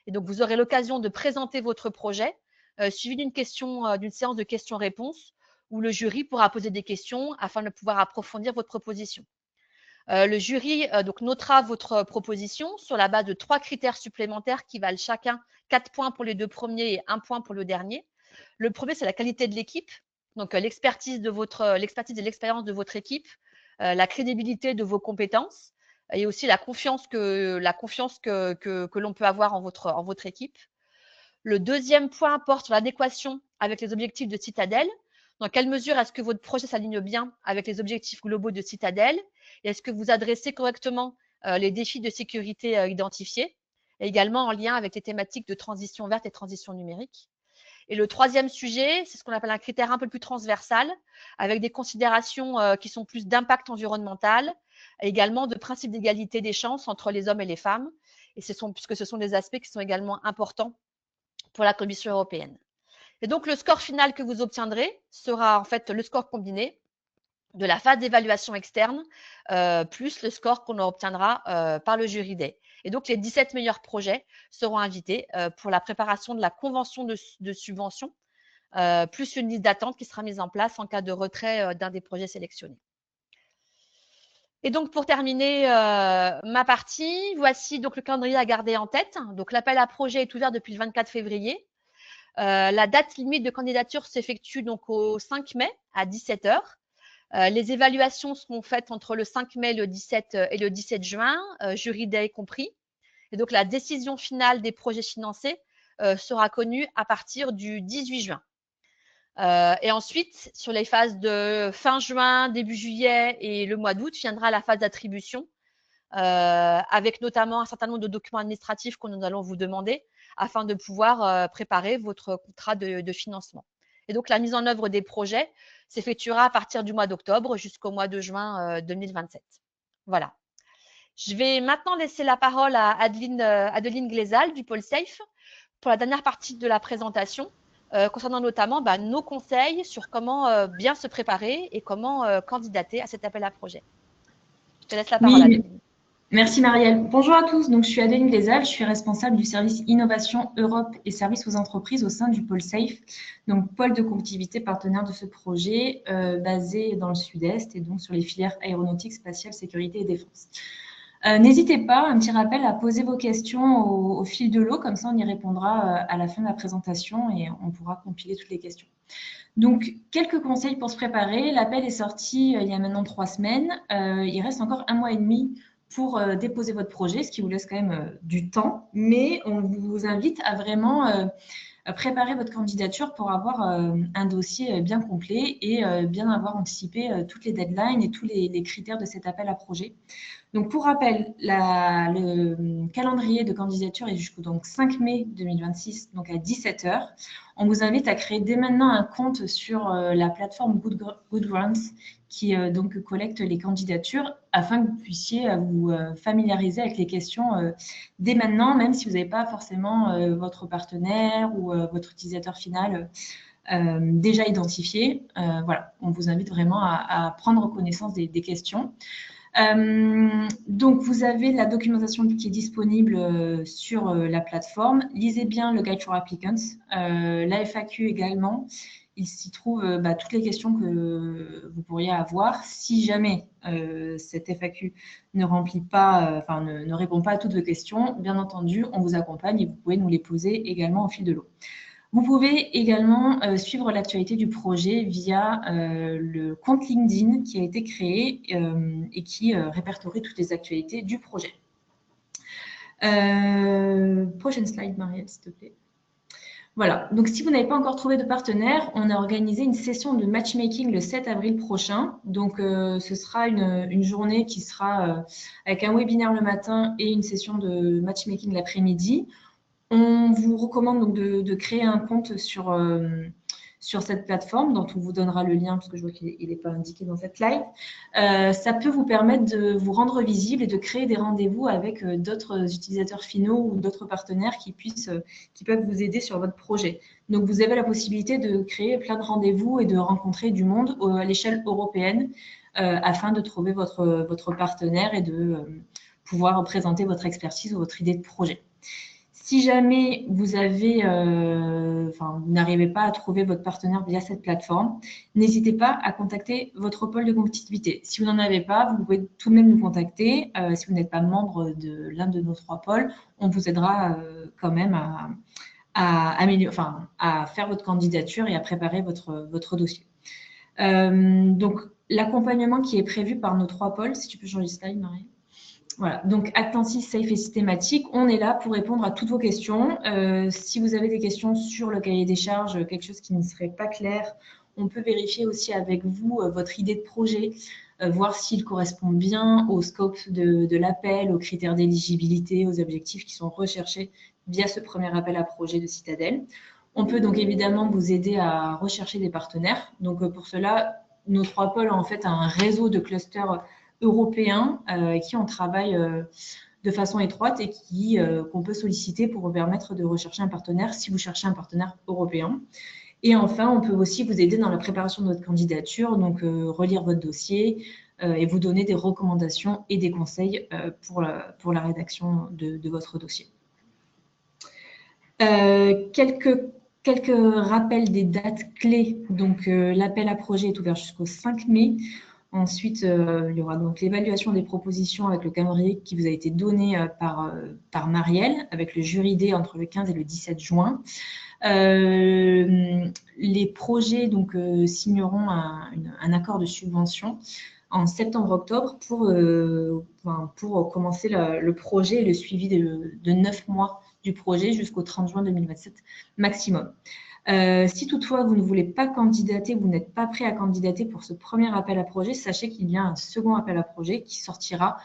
Et donc, vous aurez l'occasion de présenter votre projet, suivi d'une séance de questions-réponses, où le jury pourra poser des questions afin de pouvoir approfondir votre proposition. Le jury donc notera votre proposition sur la base de 3 critères supplémentaires qui valent chacun 4 points pour les 2 premiers et 1 point pour le dernier. Le premier, c'est la qualité de l'équipe, donc l'expertise et l'expérience de votre équipe, la crédibilité de vos compétences et aussi la confiance que l'on peut avoir en votre équipe. Le deuxième point porte sur l'adéquation avec les objectifs de Citadel. Dans quelle mesure est-ce que votre projet s'aligne bien avec les objectifs globaux de Citadel? Et est-ce que vous adressez correctement les défis de sécurité identifiés, et également en lien avec les thématiques de transition verte et transition numérique? Et le troisième sujet, c'est ce qu'on appelle un critère un peu plus transversal, avec des considérations qui sont plus d'impact environnemental, et également de principe d'égalité des chances entre les hommes et les femmes, et puisque ce sont des aspects qui sont également importants pour la Commission européenne. Et donc, le score final que vous obtiendrez sera en fait le score combiné de la phase d'évaluation externe, plus le score qu'on obtiendra par le jury day. Et donc, les 17 meilleurs projets seront invités pour la préparation de la convention de subvention, plus une liste d'attente qui sera mise en place en cas de retrait d'un des projets sélectionnés. Et donc, pour terminer ma partie, voici donc le calendrier à garder en tête. Donc, l'appel à projet est ouvert depuis le 24 février. La date limite de candidature s'effectue donc au 5 mai à 17 h. Les évaluations seront faites entre le 5 mai et le 17 juin, jury day compris. Et donc, la décision finale des projets financés sera connue à partir du 18 juin. Et ensuite, sur les phases de fin juin, début juillet et le mois d'août, viendra la phase d'attribution, avec notamment un certain nombre de documents administratifs que nous allons vous demander afin de pouvoir préparer votre contrat de financement. Et donc, la mise en œuvre des projets s'effectuera à partir du mois d'octobre jusqu'au mois de juin 2027. Voilà. Je vais maintenant laisser la parole à Adeline Glézal du pôle SAFE pour la dernière partie de la présentation, concernant notamment nos conseils sur comment bien se préparer et comment candidater à cet appel à projet. Je te laisse la parole, Adeline. Merci Marielle. Bonjour à tous, donc je suis Adeline Glézal, je suis responsable du service Innovation Europe et services aux entreprises au sein du pôle SAFE, donc pôle de compétitivité partenaire de ce projet basé dans le sud-est et donc sur les filières aéronautique, spatiale, sécurité et défense. N'hésitez pas, un petit rappel, à poser vos questions au fil de l'eau, comme ça on y répondra à la fin de la présentation et on pourra compiler toutes les questions. Donc, quelques conseils pour se préparer. L'appel est sorti il y a maintenant 3 semaines. Il reste encore 1 mois et demi pour déposer votre projet, ce qui vous laisse quand même du temps. Mais on vous invite à vraiment préparer votre candidature pour avoir un dossier bien complet et bien avoir anticipé toutes les deadlines et tous les critères de cet appel à projet. Donc, pour rappel, le calendrier de candidature est jusqu'au 5 mai 2026, donc à 17 h. On vous invite à créer dès maintenant un compte sur la plateforme GoodGrants qui donc collecte les candidatures afin que vous puissiez vous familiariser avec les questions dès maintenant, même si vous n'avez pas forcément votre partenaire ou votre utilisateur final déjà identifié. Voilà, on vous invite vraiment à prendre connaissance des questions. Donc, vous avez la documentation qui est disponible sur la plateforme. Lisez bien le Guide for Applicants, la FAQ également. Il s'y trouve toutes les questions que vous pourriez avoir. Si jamais cette FAQ ne remplit pas, ne répond pas à toutes vos questions, bien entendu, on vous accompagne et vous pouvez nous les poser également au fil de l'eau. Vous pouvez également suivre l'actualité du projet via le compte LinkedIn qui a été créé et qui répertorie toutes les actualités du projet. Prochaine slide, Marielle, s'il te plaît. Voilà, donc si vous n'avez pas encore trouvé de partenaire, on a organisé une session de matchmaking le 7 avril prochain. Donc, ce sera une journée qui sera avec un webinaire le matin et une session de matchmaking l'après-midi. On vous recommande donc de créer un compte sur cette plateforme dont on vous donnera le lien parce que je vois qu'il n'est pas indiqué dans cette slide. Ça peut vous permettre de vous rendre visible et de créer des rendez-vous avec d'autres utilisateurs finaux ou d'autres partenaires qui peuvent vous aider sur votre projet. Donc, vous avez la possibilité de créer plein de rendez-vous et de rencontrer du monde à l'échelle européenne afin de trouver votre partenaire et de pouvoir présenter votre expertise ou votre idée de projet. Si jamais vous n'arrivez pas à trouver votre partenaire via cette plateforme, n'hésitez pas à contacter votre pôle de compétitivité. Si vous n'en avez pas, vous pouvez tout de même nous contacter. Si vous n'êtes pas membre de l'un de nos 3 pôles, on vous aidera quand même à faire votre candidature et à préparer votre dossier. Donc, l'accompagnement qui est prévu par nos 3 pôles, si tu peux changer de slide, Marie. Voilà, donc Actantis, Safe et Systématique, on est là pour répondre à toutes vos questions. Si vous avez des questions sur le cahier des charges, quelque chose qui ne serait pas clair, on peut vérifier aussi avec vous votre idée de projet, voir s'il correspond bien au scope de l'appel, aux critères d'éligibilité, aux objectifs qui sont recherchés via ce premier appel à projet de Citadel. On peut donc évidemment vous aider à rechercher des partenaires. Donc pour cela, nos 3 pôles ont en fait un réseau de clusters européens qui on travaille de façon étroite et qu'on peut solliciter pour vous permettre de rechercher un partenaire si vous cherchez un partenaire européen. Et enfin, on peut aussi vous aider dans la préparation de votre candidature, donc relire votre dossier et vous donner des recommandations et des conseils pour la rédaction de votre dossier. Quelques rappels des dates clés. Donc, l'appel à projet est ouvert jusqu'au 5 mai. Ensuite, il y aura donc l'évaluation des propositions avec le calendrier qui vous a été donné par Marielle, avec le jury D entre le 15 et le 17 juin. Les projets donc, signeront un accord de subvention en septembre-octobre pour commencer le projet et le suivi de 9 mois du projet jusqu'au 30 juin 2027 maximum. Si toutefois vous ne voulez pas candidater, vous n'êtes pas prêt à candidater pour ce premier appel à projet, sachez qu'il y a un second appel à projet qui sortira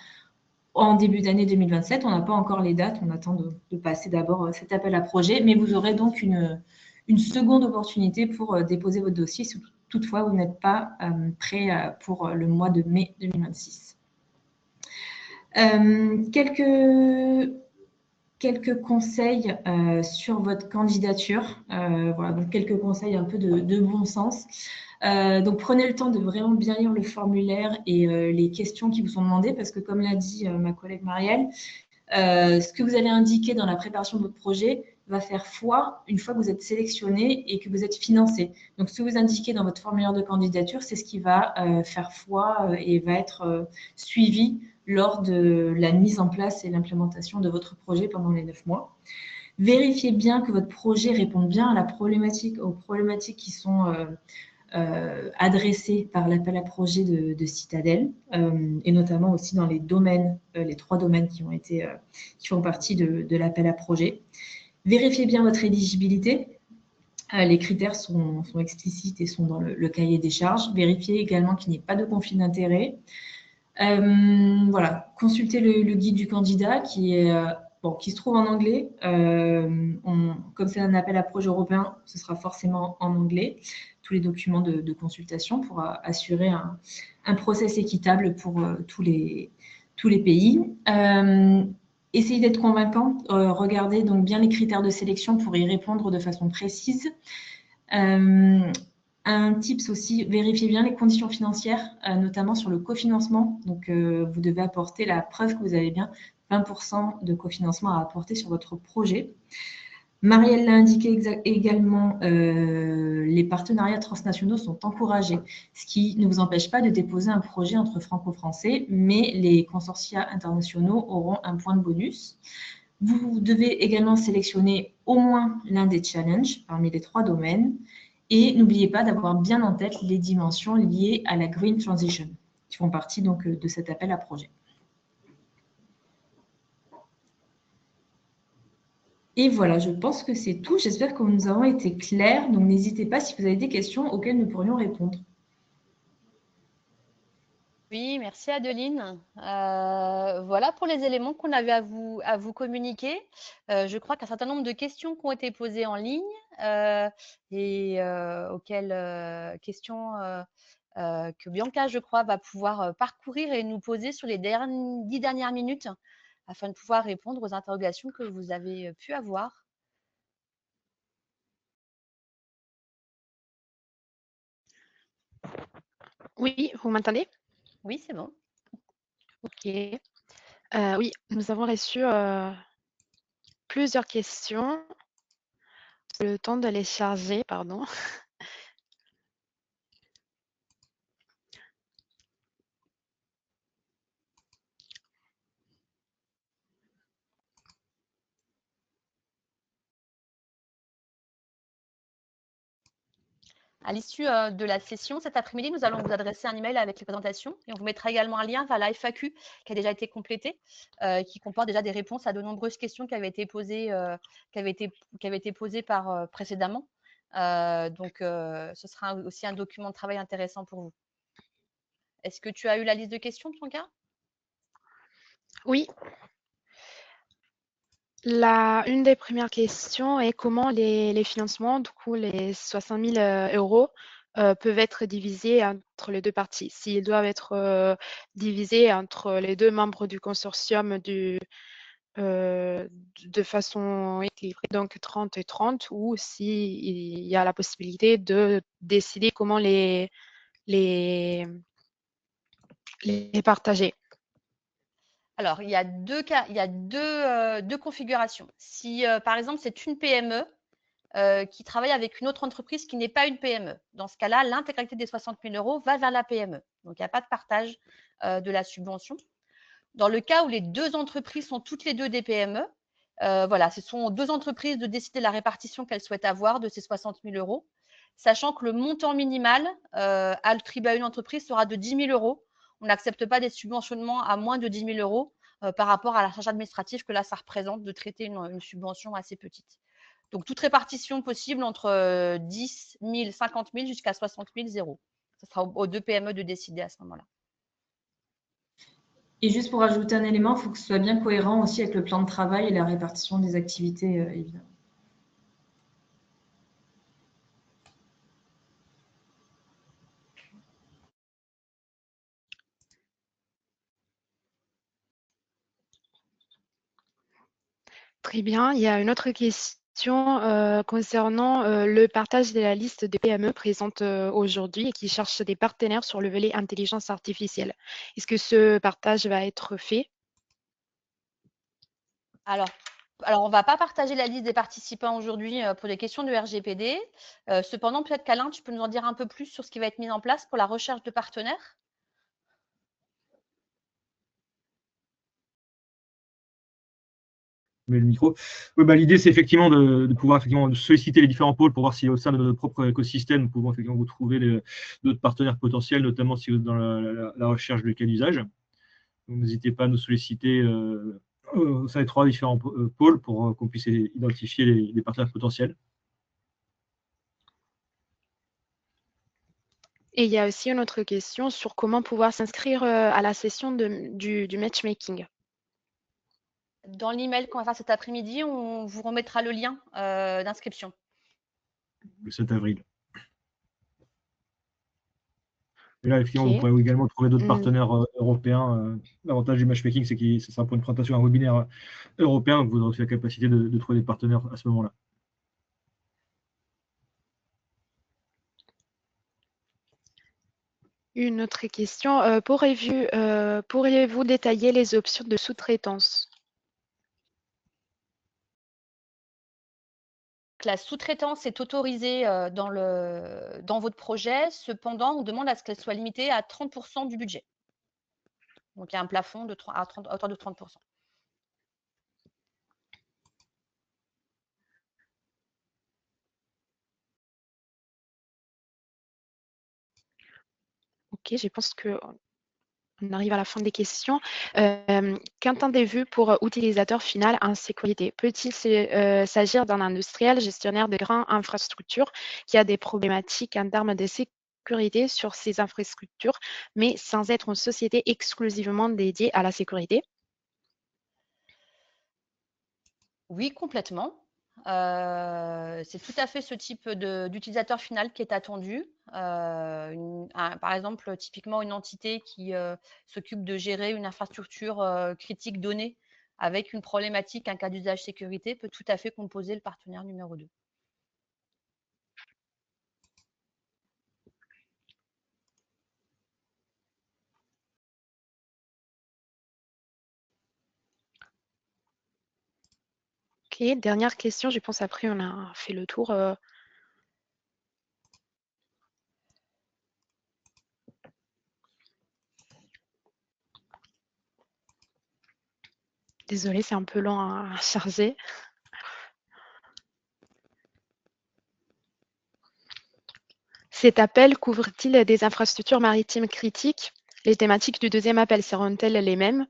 en début d'année 2027. On n'a pas encore les dates, on attend de passer d'abord cet appel à projet, mais vous aurez donc une seconde opportunité pour déposer votre dossier si toutefois vous n'êtes pas prêt pour le mois de mai 2026. Quelques conseils sur votre candidature. Voilà, donc quelques conseils un peu de bon sens. Donc, prenez le temps de vraiment bien lire le formulaire et les questions qui vous sont demandées parce que, comme l'a dit ma collègue Marielle, ce que vous allez indiquer dans la préparation de votre projet va faire foi une fois que vous êtes sélectionné et que vous êtes financé. Donc, ce que vous indiquez dans votre formulaire de candidature, c'est ce qui va faire foi et va être suivi lors de la mise en place et l'implémentation de votre projet pendant les 9 mois. Vérifiez bien que votre projet réponde bien aux problématiques qui sont adressées par l'appel à projet de Citadel, et notamment aussi dans les domaines, les 3 domaines qui font partie de l'appel à projet. Vérifiez bien votre éligibilité. Les critères sont explicites et sont dans le cahier des charges. Vérifiez également qu'il n'y ait pas de conflit d'intérêts. Voilà, consultez le guide du candidat qui se trouve en anglais. Comme c'est un appel à projet européen, ce sera forcément en anglais, tous les documents de consultation pour assurer un process équitable pour tous les pays. Essayez d'être convaincant. Regardez donc bien les critères de sélection pour y répondre de façon précise. Un tips aussi, vérifiez bien les conditions financières, notamment sur le cofinancement. Donc, vous devez apporter la preuve que vous avez bien 20% de cofinancement à apporter sur votre projet. Marielle l'a indiqué également, les partenariats transnationaux sont encouragés, ce qui ne vous empêche pas de déposer un projet entre franco-français, mais les consortia internationaux auront un point de bonus. Vous devez également sélectionner au moins l'un des challenges parmi les 3 domaines. Et n'oubliez pas d'avoir bien en tête les dimensions liées à la Green Transition, qui font partie donc de cet appel à projet. Et voilà, je pense que c'est tout. J'espère que nous avons été clairs. Donc, n'hésitez pas si vous avez des questions auxquelles nous pourrions répondre. Oui, merci Adeline. Voilà pour les éléments qu'on avait à vous communiquer. Je crois qu'un certain nombre de questions qui ont été posées en ligne et auxquelles questions que Bianca, je crois, va pouvoir parcourir et nous poser sur les 10 dernières minutes afin de pouvoir répondre aux interrogations que vous avez pu avoir. Oui, vous m'entendez? Oui, c'est bon. Ok. Oui, nous avons reçu plusieurs questions. Le temps de les charger, pardon. À l'issue de la session, cet après-midi, nous allons vous adresser un email avec les présentations et on vous mettra également un lien vers la FAQ qui a déjà été complétée, qui comporte déjà des réponses à de nombreuses questions qui avaient été posées, précédemment. Donc, ce sera aussi un document de travail intéressant pour vous. Est-ce que tu as eu la liste de questions, Bianca? Oui. Une des premières questions est comment les financements, du coup les 60 000 euros, peuvent être divisés entre les deux parties. S'ils doivent être divisés entre les deux membres du consortium de façon équilibrée, donc 30 et 30, ou s'il y a la possibilité de décider comment les partager. Alors, il y a deux cas, il y a deux configurations. Si, par exemple, c'est une PME qui travaille avec une autre entreprise qui n'est pas une PME, dans ce cas-là, l'intégralité des 60 000 euros va vers la PME. Donc, il n'y a pas de partage de la subvention. Dans le cas où les deux entreprises sont toutes les deux des PME, voilà, ce sont deux entreprises de décider la répartition qu'elles souhaitent avoir de ces 60 000 euros, sachant que le montant minimal attribué à une entreprise sera de 10 000 euros. On n'accepte pas des subventionnements à moins de 10 000 euros par rapport à la charge administrative que là, ça représente de traiter une subvention assez petite. Donc, toute répartition possible entre 10 000, 50 000 jusqu'à 60 000, 0. Ce sera aux deux PME de décider à ce moment-là. Et juste pour ajouter un élément, il faut que ce soit bien cohérent aussi avec le plan de travail et la répartition des activités, évidemment. Très bien. Il y a une autre question concernant le partage de la liste des PME présentes aujourd'hui et qui cherchent des partenaires sur le volet intelligence artificielle. Est-ce que ce partage va être fait? Alors, on ne va pas partager la liste des participants aujourd'hui pour des questions de RGPD. Cependant, peut-être qu'Alain, tu peux nous en dire un peu plus sur ce qui va être mis en place pour la recherche de partenaires? Mais le micro. Oui, l'idée, c'est effectivement de pouvoir effectivement solliciter les différents pôles pour voir si au sein de notre propre écosystème, nous pouvons effectivement vous trouver d'autres partenaires potentiels, notamment si vous êtes dans la recherche de cas d'usage. N'hésitez pas à nous solliciter au sein des trois différents pôles pour qu'on puisse identifier les partenaires potentiels. Et il y a aussi une autre question sur comment pouvoir s'inscrire à la session du matchmaking. Dans l'email qu'on va faire cet après-midi, on vous remettra le lien d'inscription. Le 7 avril. Et là, effectivement, Ok. vous pourrez également trouver d'autres partenaires européens. L'avantage du matchmaking, c'est que ce sera pour une présentation, un webinaire européen, donc vous aurez aussi la capacité de trouver des partenaires à ce moment-là. Une autre question. Pourriez-vous détailler les options de sous-traitance? La sous-traitance est autorisée dans votre projet. Cependant, on demande à ce qu'elle soit limitée à 30% du budget. Donc, il y a un plafond à hauteur de 30%. Ok, je pense que on arrive à la fin des questions. Qu'entendez-vous pour utilisateur final en sécurité? Peut-il s'agir d'un industriel gestionnaire de grandes infrastructures qui a des problématiques en termes de sécurité sur ses infrastructures, mais sans être une société exclusivement dédiée à la sécurité? Oui, complètement. C'est tout à fait ce type d'utilisateur final qui est attendu. Par exemple, typiquement une entité qui s'occupe de gérer une infrastructure critique donnée avec une problématique, un cas d'usage sécurité, peut tout à fait composer le partenaire numéro 2. Ok, dernière question, je pense après on a fait le tour. Désolée, c'est un peu long à charger. Cet appel couvre-t-il des infrastructures maritimes critiques? Les thématiques du deuxième appel seront-elles les mêmes?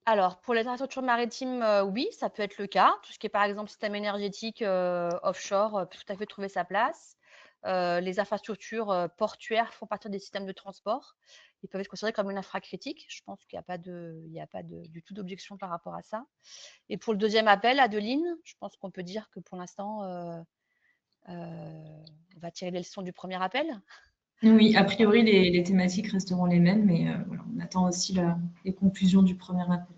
Alors, pour les infrastructures maritimes, oui, ça peut être le cas. Tout ce qui est, par exemple, système énergétique offshore peut tout à fait trouver sa place. Les infrastructures portuaires font partie des systèmes de transport. Ils peuvent être considérés comme une infra critique. Je pense qu'il n'y a pas du tout d'objection par rapport à ça. Et pour le deuxième appel, Adeline, je pense qu'on peut dire que pour l'instant, on va tirer les leçons du premier appel. Oui, a priori, les thématiques resteront les mêmes, mais voilà, on attend aussi les conclusions du premier appel.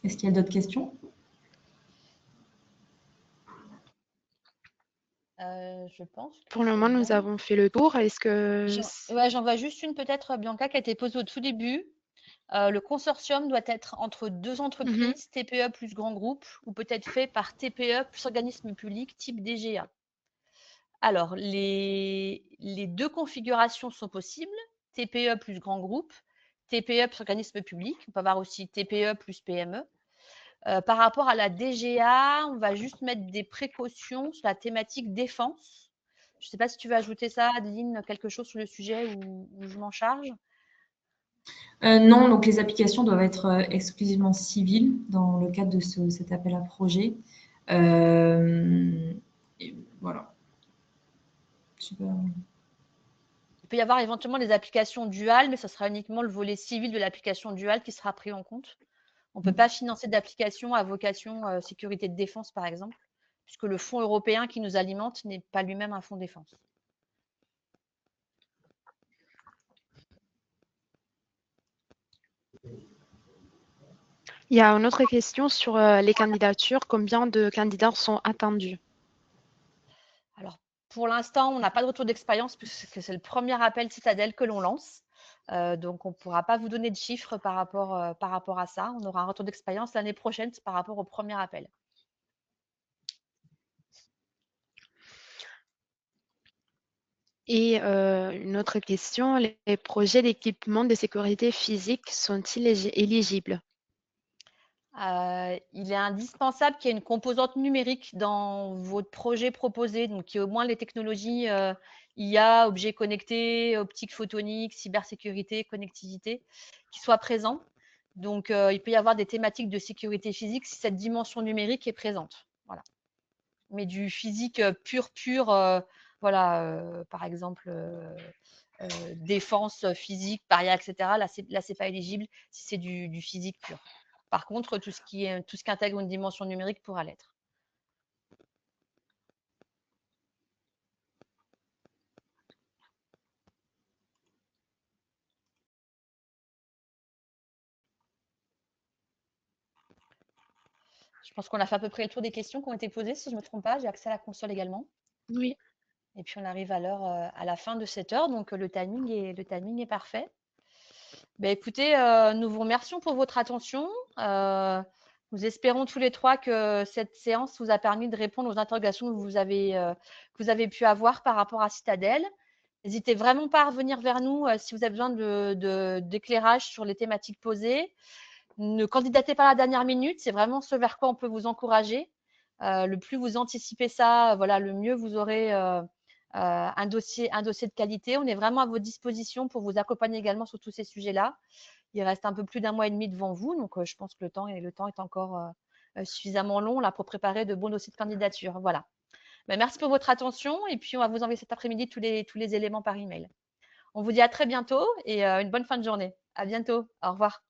Est-ce qu'il y a d'autres questions? Je pense que Pour le c'est moment, nous bon. avons fait le tour. Est-ce que... Ouais, j'en vois juste une peut-être, Bianca, qui a été posée au tout début. Le consortium doit être entre deux entreprises, TPE plus grand groupe, ou peut-être fait par TPE plus organisme public type DGA. Alors, les deux configurations sont possibles, TPE plus grand groupe, TPE plus organisme public, on peut avoir aussi TPE plus PME. Par rapport à la DGA, on va juste mettre des précautions sur la thématique défense. Je ne sais pas si tu veux ajouter ça, Adeline, quelque chose sur le sujet où je m'en charge. Non, donc les applications doivent être exclusivement civiles dans le cadre de cet appel à projet. Et voilà. Super. Il peut y avoir éventuellement des applications duales, mais ce sera uniquement le volet civil de l'application duale qui sera pris en compte. On ne peut pas financer d'applications à vocation sécurité de défense, par exemple, puisque le fonds européen qui nous alimente n'est pas lui-même un fonds défense. Il y a une autre question sur les candidatures. Combien de candidats sont attendus? Alors, pour l'instant, on n'a pas de retour d'expérience puisque c'est le premier appel Citadel que l'on lance. Donc, on ne pourra pas vous donner de chiffres par rapport à ça. On aura un retour d'expérience l'année prochaine par rapport au premier appel. Et une autre question, les projets d'équipement de sécurité physique sont-ils éligibles? Il est indispensable qu'il y ait une composante numérique dans votre projet proposé, donc qu'il y ait au moins les technologies IA, objets connectés, optique photonique, cybersécurité, connectivité, qui soient présents. Donc, il peut y avoir des thématiques de sécurité physique si cette dimension numérique est présente. Voilà. Mais du physique pur, voilà, par exemple, défense physique, barrière, etc. Là, c'est pas éligible si c'est du physique pur. Par contre, tout ce qui intègre une dimension numérique pourra l'être. Je pense qu'on a fait à peu près le tour des questions qui ont été posées, si je ne me trompe pas. J'ai accès à la console également. Oui. Et puis, on arrive à l'heure, à la fin de cette heure. Donc, le timing est parfait. Ben, écoutez, nous vous remercions pour votre attention. Nous espérons tous les trois que cette séance vous a permis de répondre aux interrogations que vous avez pu avoir par rapport à Citadel. N'hésitez vraiment pas à revenir vers nous si vous avez besoin d'éclairage sur les thématiques posées. Ne candidatez pas à la dernière minute, c'est vraiment ce vers quoi on peut vous encourager. Le plus vous anticipez ça, voilà, le mieux vous aurez un dossier de qualité. On est vraiment à votre disposition pour vous accompagner également sur tous ces sujets-là. Il reste un peu plus d'un mois et demi devant vous, donc je pense que le temps est encore suffisamment long là pour préparer de bons dossiers de candidature. Voilà. Ben, merci pour votre attention et puis on va vous envoyer cet après-midi tous les éléments par email. On vous dit à très bientôt et une bonne fin de journée. À bientôt. Au revoir.